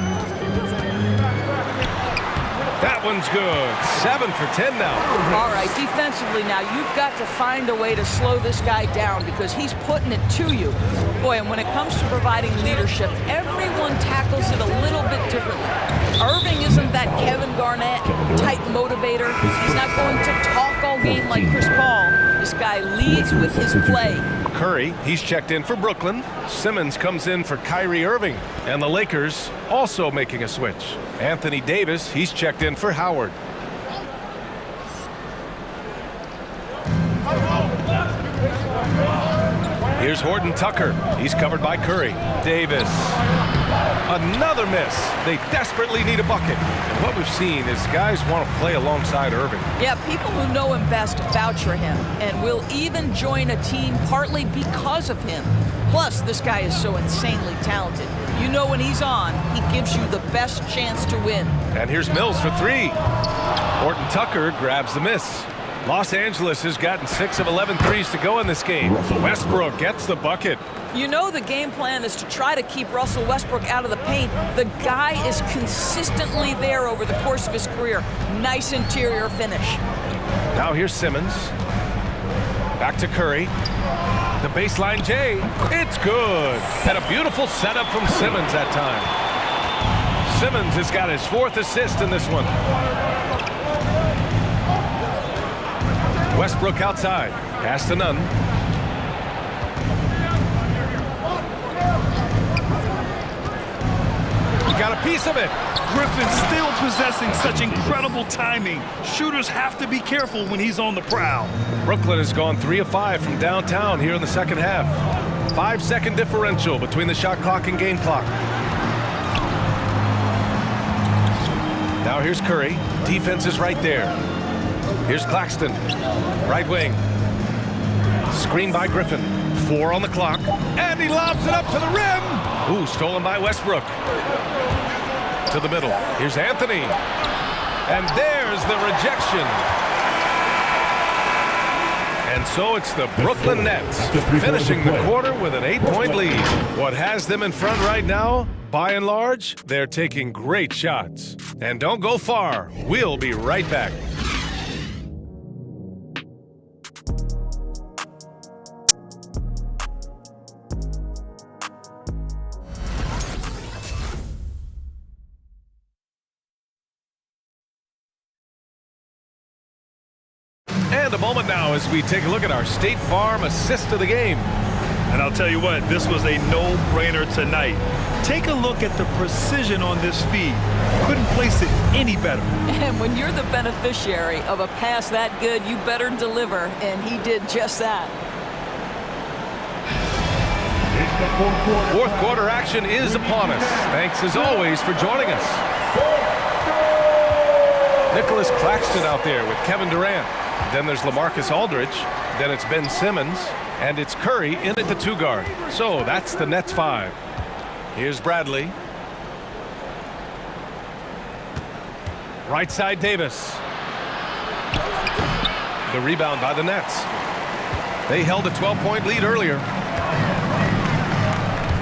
That one's good. 7 for 10 now. All right, defensively now, you've got to find a way to slow this guy down because he's putting it to you. Boy, and when it comes to providing leadership, everyone tackles it a little bit differently. Irving isn't that Kevin Garnett type motivator. He's not going to talk all game like Chris Paul. This guy leads with his play. Curry, he's checked in for Brooklyn. Simmons comes in for Kyrie Irving. And the Lakers also making a switch. Anthony Davis, he's checked in for Howard. Here's Horton Tucker. He's covered by Curry. Davis. Another miss. They desperately need a bucket. And what we've seen is guys want to play alongside Irving. Yeah, people who know him best vouch for him and will even join a team partly because of him. Plus, this guy is so insanely talented. You know when he's on, he gives you the best chance to win. And here's Mills for 3. Horton Tucker grabs the miss. Los Angeles has gotten 6 of 11 threes to go in this game. Westbrook gets the bucket. You know the game plan is to try to keep Russell Westbrook out of the paint. The guy is consistently there over the course of his career. Nice interior finish. Now here's Simmons. Back to Curry. The baseline J. It's good. And a beautiful setup from Simmons that time. Simmons has got his 4th assist in this one. Westbrook outside. Pass to Nunn. He got a piece of it. Griffin still possessing such incredible timing. Shooters have to be careful when he's on the prowl. Brooklyn has gone 3 of 5 from downtown here in the second half. 5-second differential between the shot clock and game clock. Now here's Curry. Defense is right there. Here's Claxton. Right wing. Screen by Griffin. 4 on the clock. And he lobs it up to the rim. Ooh, stolen by Westbrook. To the middle. Here's Anthony. And there's the rejection. And so it's the Brooklyn Nets finishing the quarter with an 8-point lead. What has them in front right now, by and large, they're taking great shots. And don't go far. We'll be right back. And a moment now as we take a look at our State Farm assist of the game. And I'll tell you what, this was a no-brainer tonight. Take a look at the precision on this feed. Couldn't place it any better. And when you're the beneficiary of a pass that good, you better deliver, and he did just that. Fourth quarter action is upon us. Thanks as always for joining us. Nicholas Claxton out there with Kevin Durant. Then there's LaMarcus Aldridge. Then it's Ben Simmons. And it's Curry in at the 2 guard. So that's the Nets 5. Here's Bradley. Right side Davis. The rebound by the Nets. They held a 12-point lead earlier.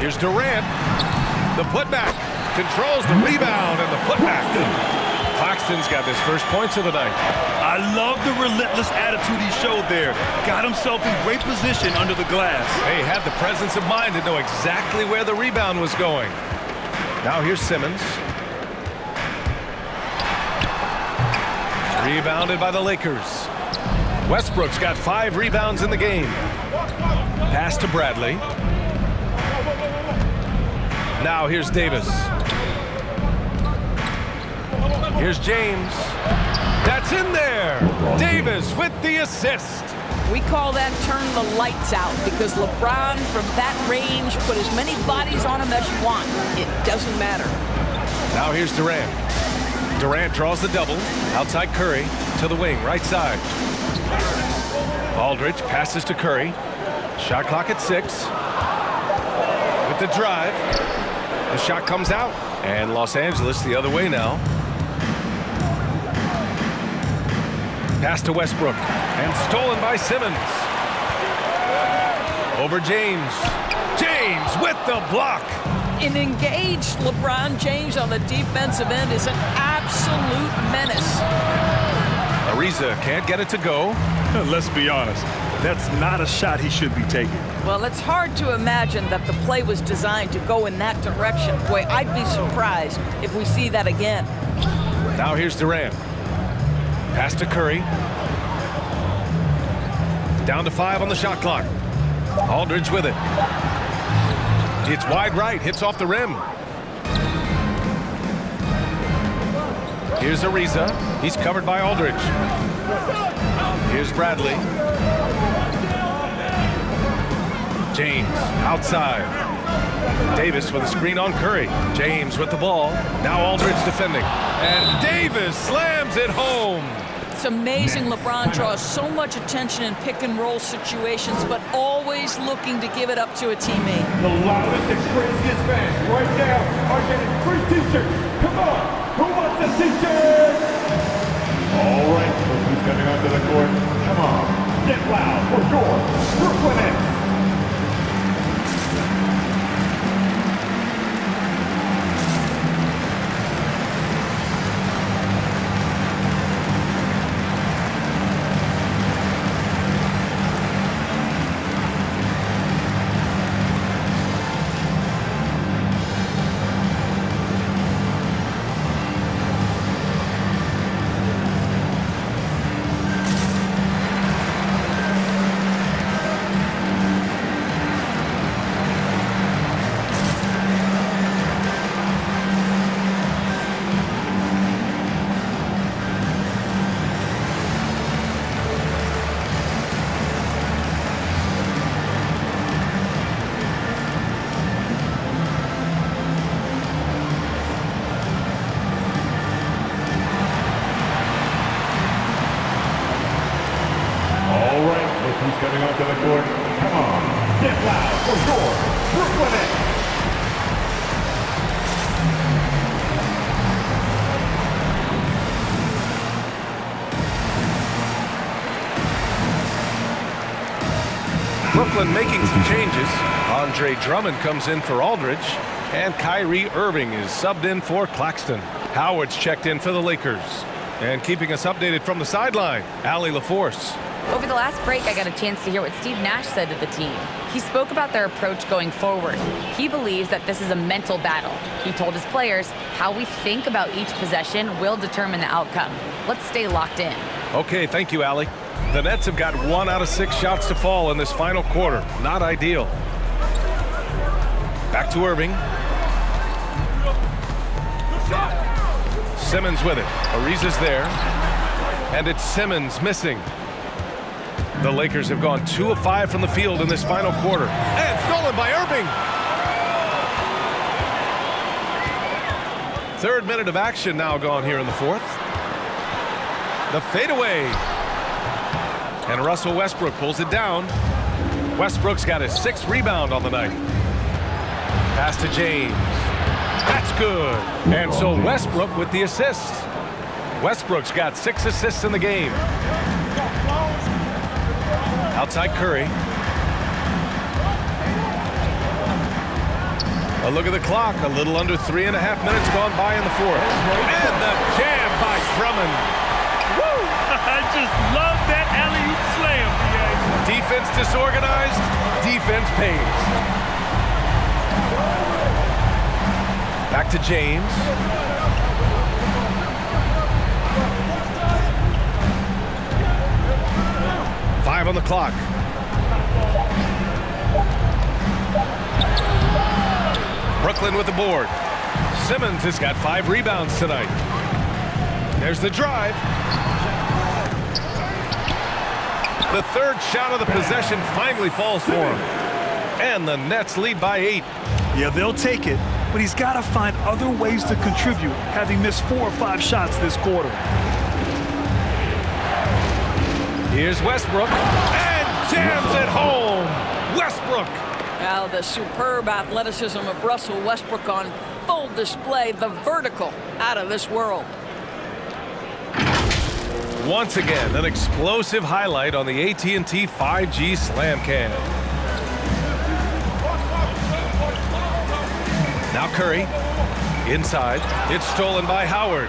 Here's Durant. The putback. Controls the rebound and the putback. Claxton's got his first points of the night. I love the relentless attitude he showed there. Got himself in great position under the glass. He had the presence of mind to know exactly where the rebound was going. Now here's Simmons. Rebounded by the Lakers. Westbrook's got 5 rebounds in the game. Pass to Bradley. Now here's Davis. Here's James. That's in there. Davis with the assist. We call that turn the lights out because LeBron from that range put as many bodies on him as you want. It doesn't matter. Now here's Durant. Durant draws the double. Outside Curry to the wing, right side. Aldridge passes to Curry. Shot clock at 6. With the drive. The shot comes out. And Los Angeles the other way now. Pass to Westbrook. And stolen by Simmons. Over James. James with the block. An engaged LeBron James on the defensive end is an absolute menace. Ariza can't get it to go. Let's be honest. That's not a shot he should be taking. Well, it's hard to imagine that the play was designed to go in that direction. Boy, I'd be surprised if we see that again. Now here's Durant. Pass to Curry. Down to 5 on the shot clock. Aldridge with it. It's wide right, hits off the rim. Here's Ariza. He's covered by Aldridge. Here's Bradley. James outside. Davis with a screen on Curry. James with the ball. Now Aldridge defending. And Davis slams it home. It's amazing LeBron draws so much attention in pick and roll situations, but always looking to give it up to a teammate. The loudest and craziest fans right now are getting free t-shirts. Come on, who wants a t-shirt? All right, look who's coming onto the court. Come on, get loud for your Brooklyn Nets. Who's coming onto the court? Come on, get loud for your Brooklyn Nets. Brooklyn making some changes. Andre Drummond comes in for Aldridge. And Kyrie Irving is subbed in for Claxton. Howard's checked in for the Lakers. And keeping us updated from the sideline, Allie LaForce. Over the last break, I got a chance to hear what Steve Nash said to the team. He spoke about their approach going forward. He believes that this is a mental battle. He told his players how we think about each possession will determine the outcome. Let's stay locked in. Okay, thank you, Allie. The Nets have got 1 out of 6 shots to fall in this final quarter. Not ideal. Back to Irving. Simmons with it. Ariza's there. And it's Simmons missing. The Lakers have gone 2 of 5 from the field in this final quarter. And stolen by Irving. 3rd minute of action now gone here in the 4th. The fadeaway. And Russell Westbrook pulls it down. Westbrook's got his 6th rebound on the night. Pass to James. That's good. And so Westbrook with the assist. Westbrook's got 6 assists in the game. Outside Curry. A look at the clock. A little under 3.5 minutes gone by in the 4th. And the jam by Drummond. Woo! I just love that alley-oop slam. Defense disorganized. Defense pays. Back to James. Five on the clock. Brooklyn with the board. Simmons has got 5 rebounds tonight. There's the drive. The third shot of the possession finally falls for him. And the Nets lead by 8. Yeah, they'll take it, but he's got to find other ways to contribute, having missed 4 or 5 shots this quarter. Here's Westbrook, and jams it home. Westbrook. Now the superb athleticism of Russell Westbrook on full display. The vertical out of this world. Once again, an explosive highlight on the AT&T 5G Slam Cam. Now Curry, inside. It's stolen by Howard.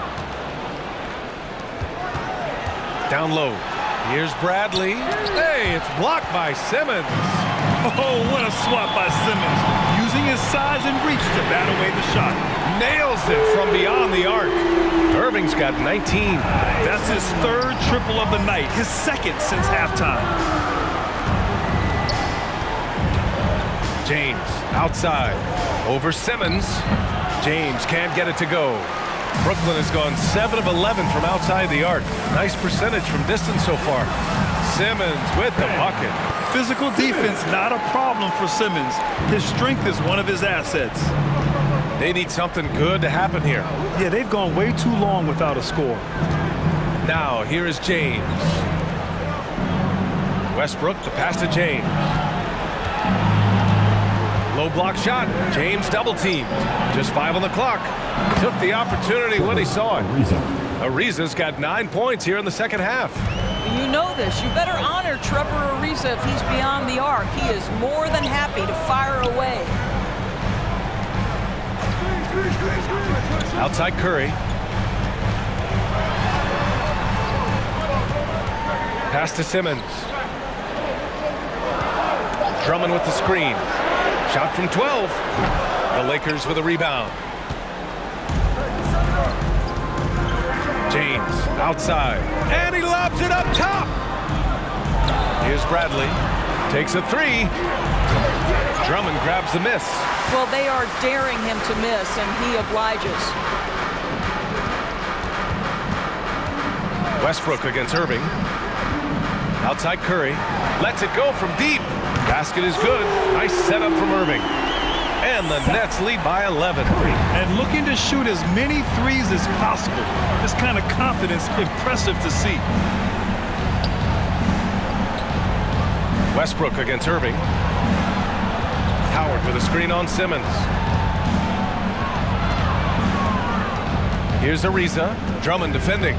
Down low. Here's Bradley. Hey, it's blocked by Simmons. Oh, what a swat by Simmons, using his size and reach to bat away the shot. Nails it from beyond the arc. Irving's got 19. That's his 3rd triple of the night, his 2nd since halftime. James outside over Simmons. James can't get it to go. Brooklyn has gone 7 of 11 from outside the arc. Nice percentage from distance so far. Simmons with the bucket. Physical defense, not a problem for Simmons. His strength is one of his assets. They need something good to happen here. Yeah, they've gone way too long without a score. Now, here is James. Westbrook, the pass to James. Low block shot. James double teamed. Just 5 on the clock. Took the opportunity when he saw it. Ariza's got 9 points here in the second half. You know this. You better honor Trevor Ariza if he's beyond the arc. He is more than happy to fire away. Outside Curry. Pass to Simmons. Drummond with the screen. Shot from 12. The Lakers with a rebound. James outside. And he lobs it up top. Here's Bradley. Takes a 3. Drummond grabs the miss. Well, they are daring him to miss, and he obliges. Westbrook against Irving. Outside Curry. Lets it go from deep. Basket is good. Nice setup from Irving. And the Nets lead by 11. And looking to shoot as many threes as possible. This kind of confidence, impressive to see. Westbrook against Irving. Howard with a screen on Simmons. Here's Ariza. Drummond defending.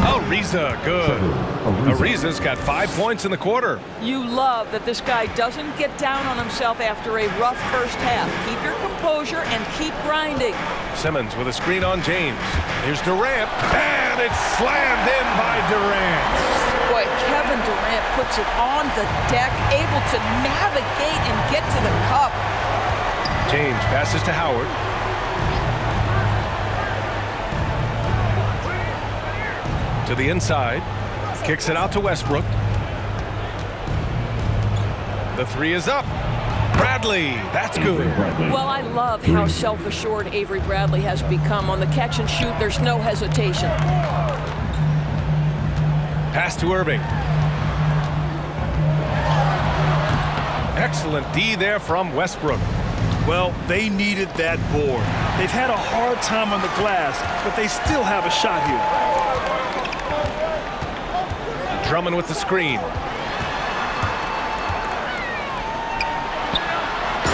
Ariza, good. Ariza's got 5 points in the quarter. You love that this guy doesn't get down on himself after a rough first half. Keep your composure and keep grinding. Simmons with a screen on James. Here's Durant, and it's slammed in by Durant. Boy, Kevin Durant puts it on the deck, able to navigate and get to the cup. James passes to Howard. To the inside. Kicks it out to Westbrook. The 3 is up. Bradley, that's good. Well, I love how self-assured Avery Bradley has become. On the catch and shoot, there's no hesitation. Pass to Irving. Excellent D there from Westbrook. Well, they needed that board. They've had a hard time on the glass, but they still have a shot here. Drummond with the screen.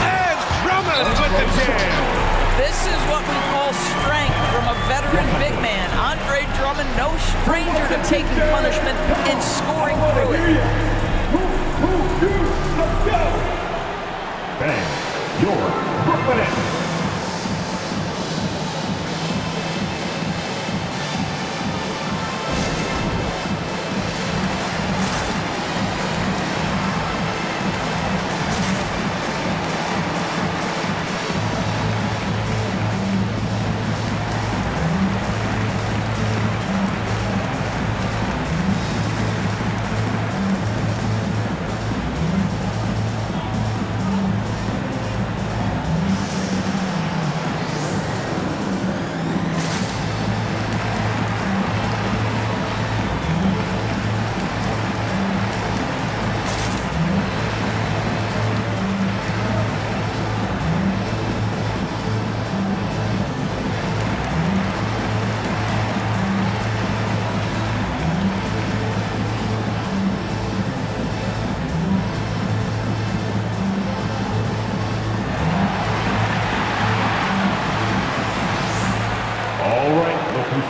And Drummond with the jam. This is what we call strength from a veteran big man. Andre Drummond, no stranger to taking punishment and scoring through it. Let's go! Bang. Your Brooklyn Nets.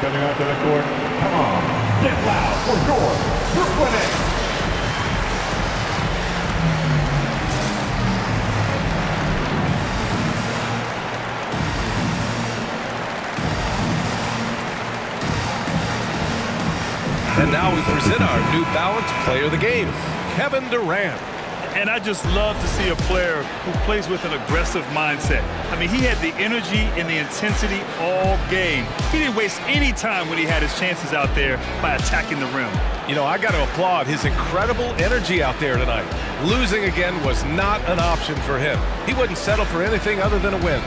coming onto the court. Come on, get loud for your Brooklyn Nets. And now we present our New Balance Player of the Game, Kevin Durant. And I just love to see a player who plays with an aggressive mindset. I mean, he had the energy and the intensity all game. He didn't waste any time when he had his chances out there by attacking the rim. You know, I got to applaud his incredible energy out there tonight. Losing again was not an option for him. He wouldn't settle for anything other than a win.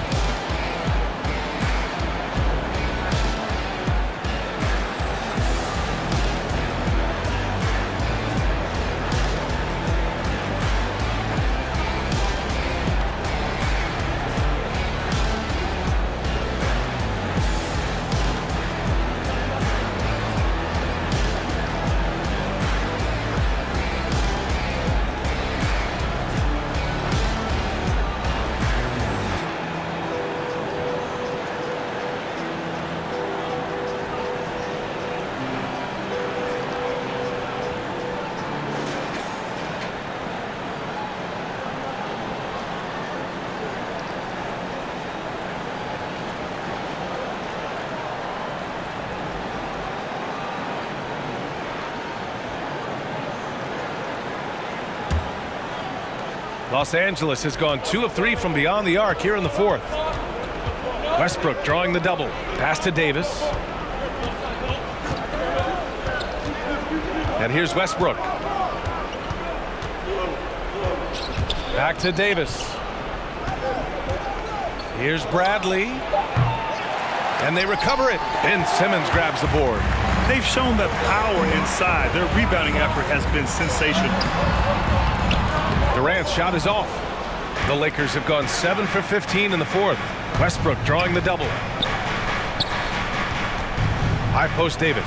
Los Angeles has gone 2 of 3 from beyond the arc here in the fourth. Westbrook drawing the double. Pass to Davis. And here's Westbrook. Back to Davis. Here's Bradley. And they recover it. Ben Simmons grabs the board. They've shown that power inside. Their rebounding effort has been sensational. Durant's shot is off. The Lakers have gone 7 for 15 in the fourth. Westbrook drawing the double. High post Davis.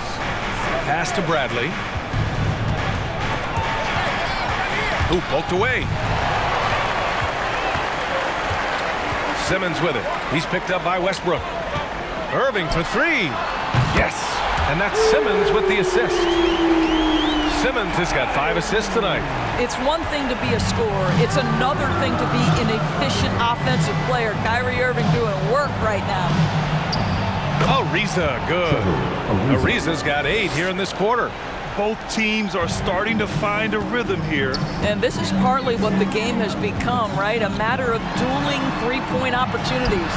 Pass to Bradley. Who poked away. Simmons with it. He's picked up by Westbrook. Irving for 3. Yes. And that's Simmons with the assist. Simmons has got 5 assists tonight. It's one thing to be a scorer. It's another thing to be an efficient offensive player. Kyrie Irving doing work right now. Ariza, good. Ariza's got 8 here in this quarter. Both teams are starting to find a rhythm here. And this is partly what the game has become, right? A matter of dueling three-point opportunities.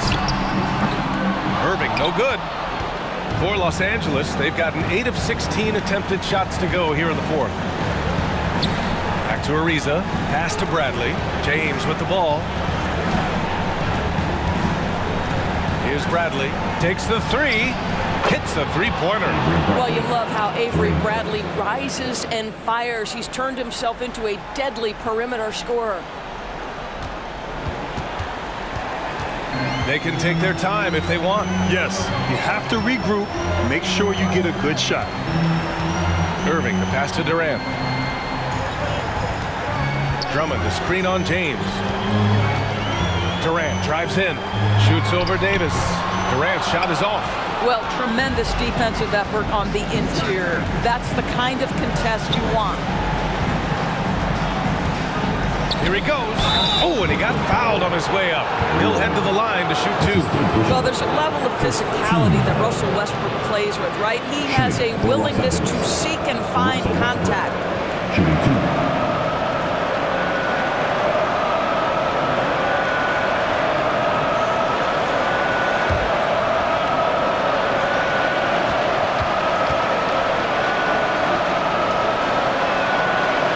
Irving, no good. For Los Angeles, they've gotten 8 of 16 attempted shots to go here in the fourth. Back to Ariza. Pass to Bradley. James with the ball. Here's Bradley. Takes the 3. Hits the three-pointer. Well, you love how Avery Bradley rises and fires. He's turned himself into a deadly perimeter scorer. They can take their time if they want. Yes, you have to regroup. Make sure you get a good shot. Irving, the pass to Durant. Drummond, the screen on James. Durant drives in. Shoots over Davis. Durant's shot is off. Well, tremendous defensive effort on the interior. That's the kind of contest you want. Here he goes. Oh, and he got fouled on his way up. He'll head to the line to shoot 2. Well, there's a level of physicality that Russell Westbrook plays with, right? He has a willingness to seek and find contact.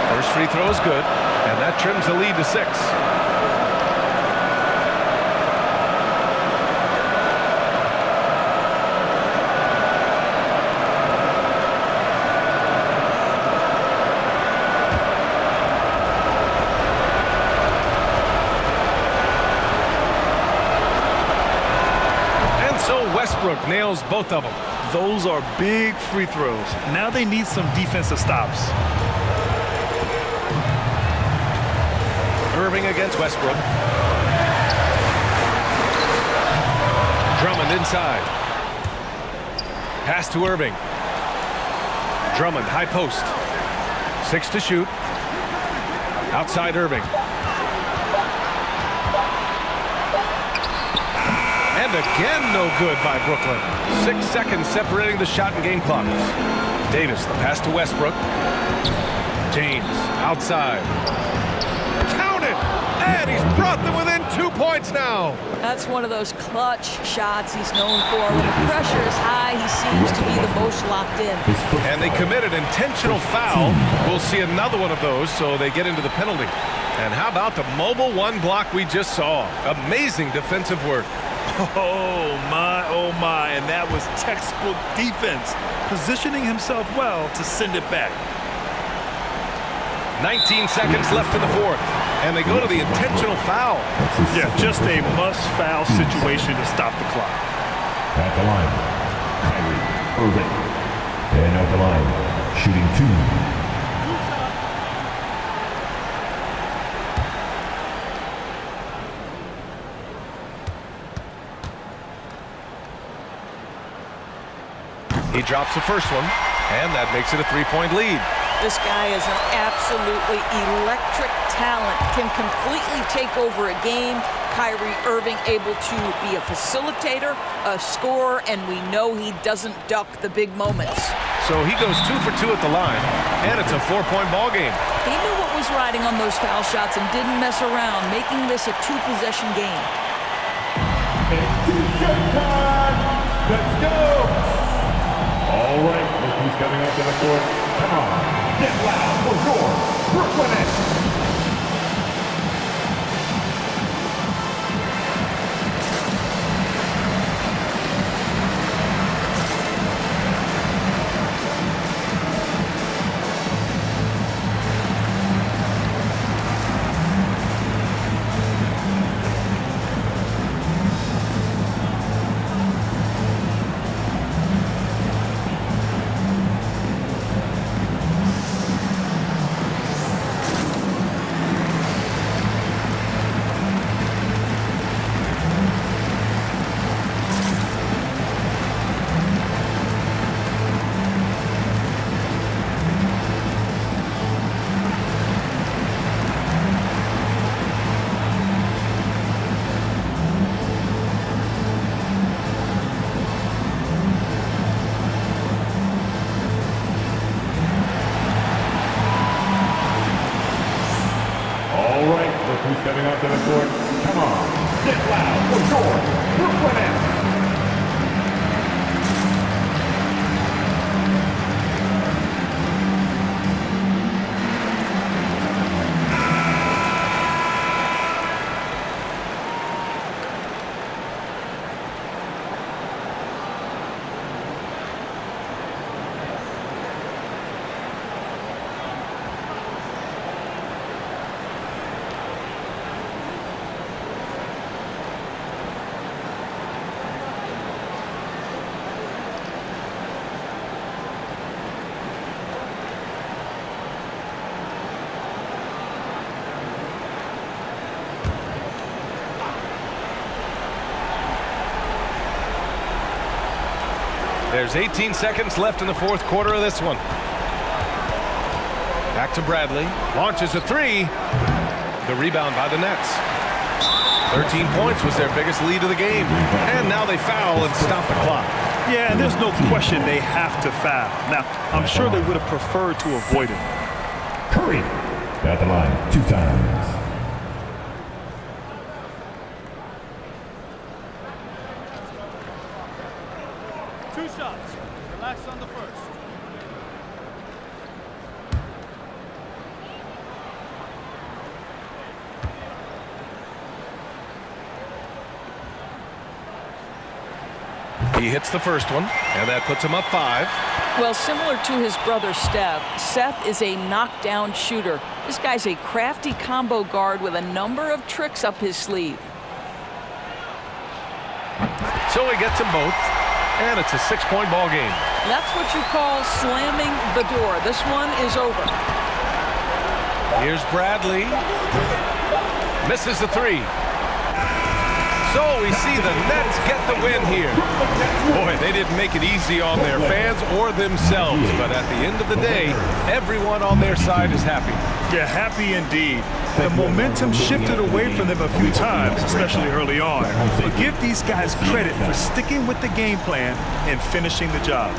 First free throw is good. And that trims the lead to 6. And so Westbrook nails both of them. Those are big free throws. Now they need some defensive stops. Irving against Westbrook. Drummond inside. Pass to Irving. Drummond, high post. 6 to shoot. Outside Irving. And again, no good by Brooklyn. 6 seconds separating the shot and game clocks. Davis, the pass to Westbrook. James, outside. Count it! And he's brought them within 2 points now. That's one of those clutch shots he's known for. When the pressure is high, he seems to be the most locked in. And they committed intentional foul. We'll see another one of those, so they get into the penalty. And how about the mobile one block we just saw? Amazing defensive work. Oh my, and that was textbook defense, positioning himself well to send it back. 19 seconds left in the fourth, and they go to the intentional foul. Yeah, just a must-foul situation to stop the clock. At the line, Kyrie Irving. And out the line, shooting 2. He drops the first one, and that makes it a 3-point lead. This guy is an absolutely electric talent, can completely take over a game. Kyrie Irving able to be a facilitator, a scorer, and we know he doesn't duck the big moments. So he goes 2 for 2 at the line, and it's a 4-point ball game. He knew what was riding on those foul shots and didn't mess around, making this a 2-possession game. It's T-shirt time! Let's go! All right, look who's coming up to the court. Come on, get loud for your Brooklyn Nets. Who's coming up to the court? Come on, get loud for your Brooklyn Nets. There's 18 seconds left in the fourth quarter of this one. Back to Bradley. Launches a three. The rebound by the Nets. 13 points was their biggest lead of the game. And now they foul and stop the clock. Yeah, and there's no question they have to foul. Now, I'm sure they would have preferred to avoid it. Curry at the line 2 times. Two shots. Relax on the first. He hits the first one, and that puts him up 5. Well, similar to his brother Steph, Seth is a knockdown shooter. This guy's a crafty combo guard with a number of tricks up his sleeve. So he gets them both, and it's a 6-point ball game. That's what you call slamming the door. This one is over. Here's Bradley. Misses the 3. So we see the Nets get the win here. Boy, they didn't make it easy on their fans or themselves, but at the end of the day, everyone on their side is happy. Yeah, happy indeed. The momentum shifted away from them a few times, especially early on. But give these guys credit for sticking with the game plan and finishing the job.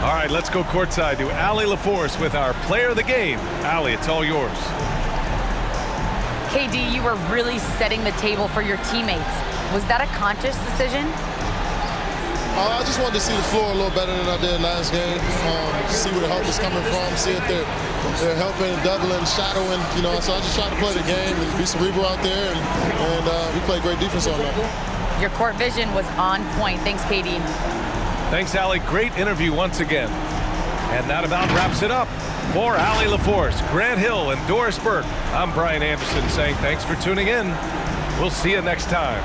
All right, let's go courtside to Allie LaForce with our player of the game. Allie, it's all yours. KD, you were really setting the table for your teammates. Was that a conscious decision? I just wanted to see the floor a little better than I did last game. See where the help is coming from, see if they're helping, doubling, shadowing. So I just tried to play the game and be cerebral out there, and we played great defense on that. Your court vision was on point. Thanks, KD. Thanks, Allie. Great interview once again. And that about wraps it up. For Allie LaForce, Grant Hill, and Doris Burke, I'm Brian Anderson saying thanks for tuning in. We'll see you next time.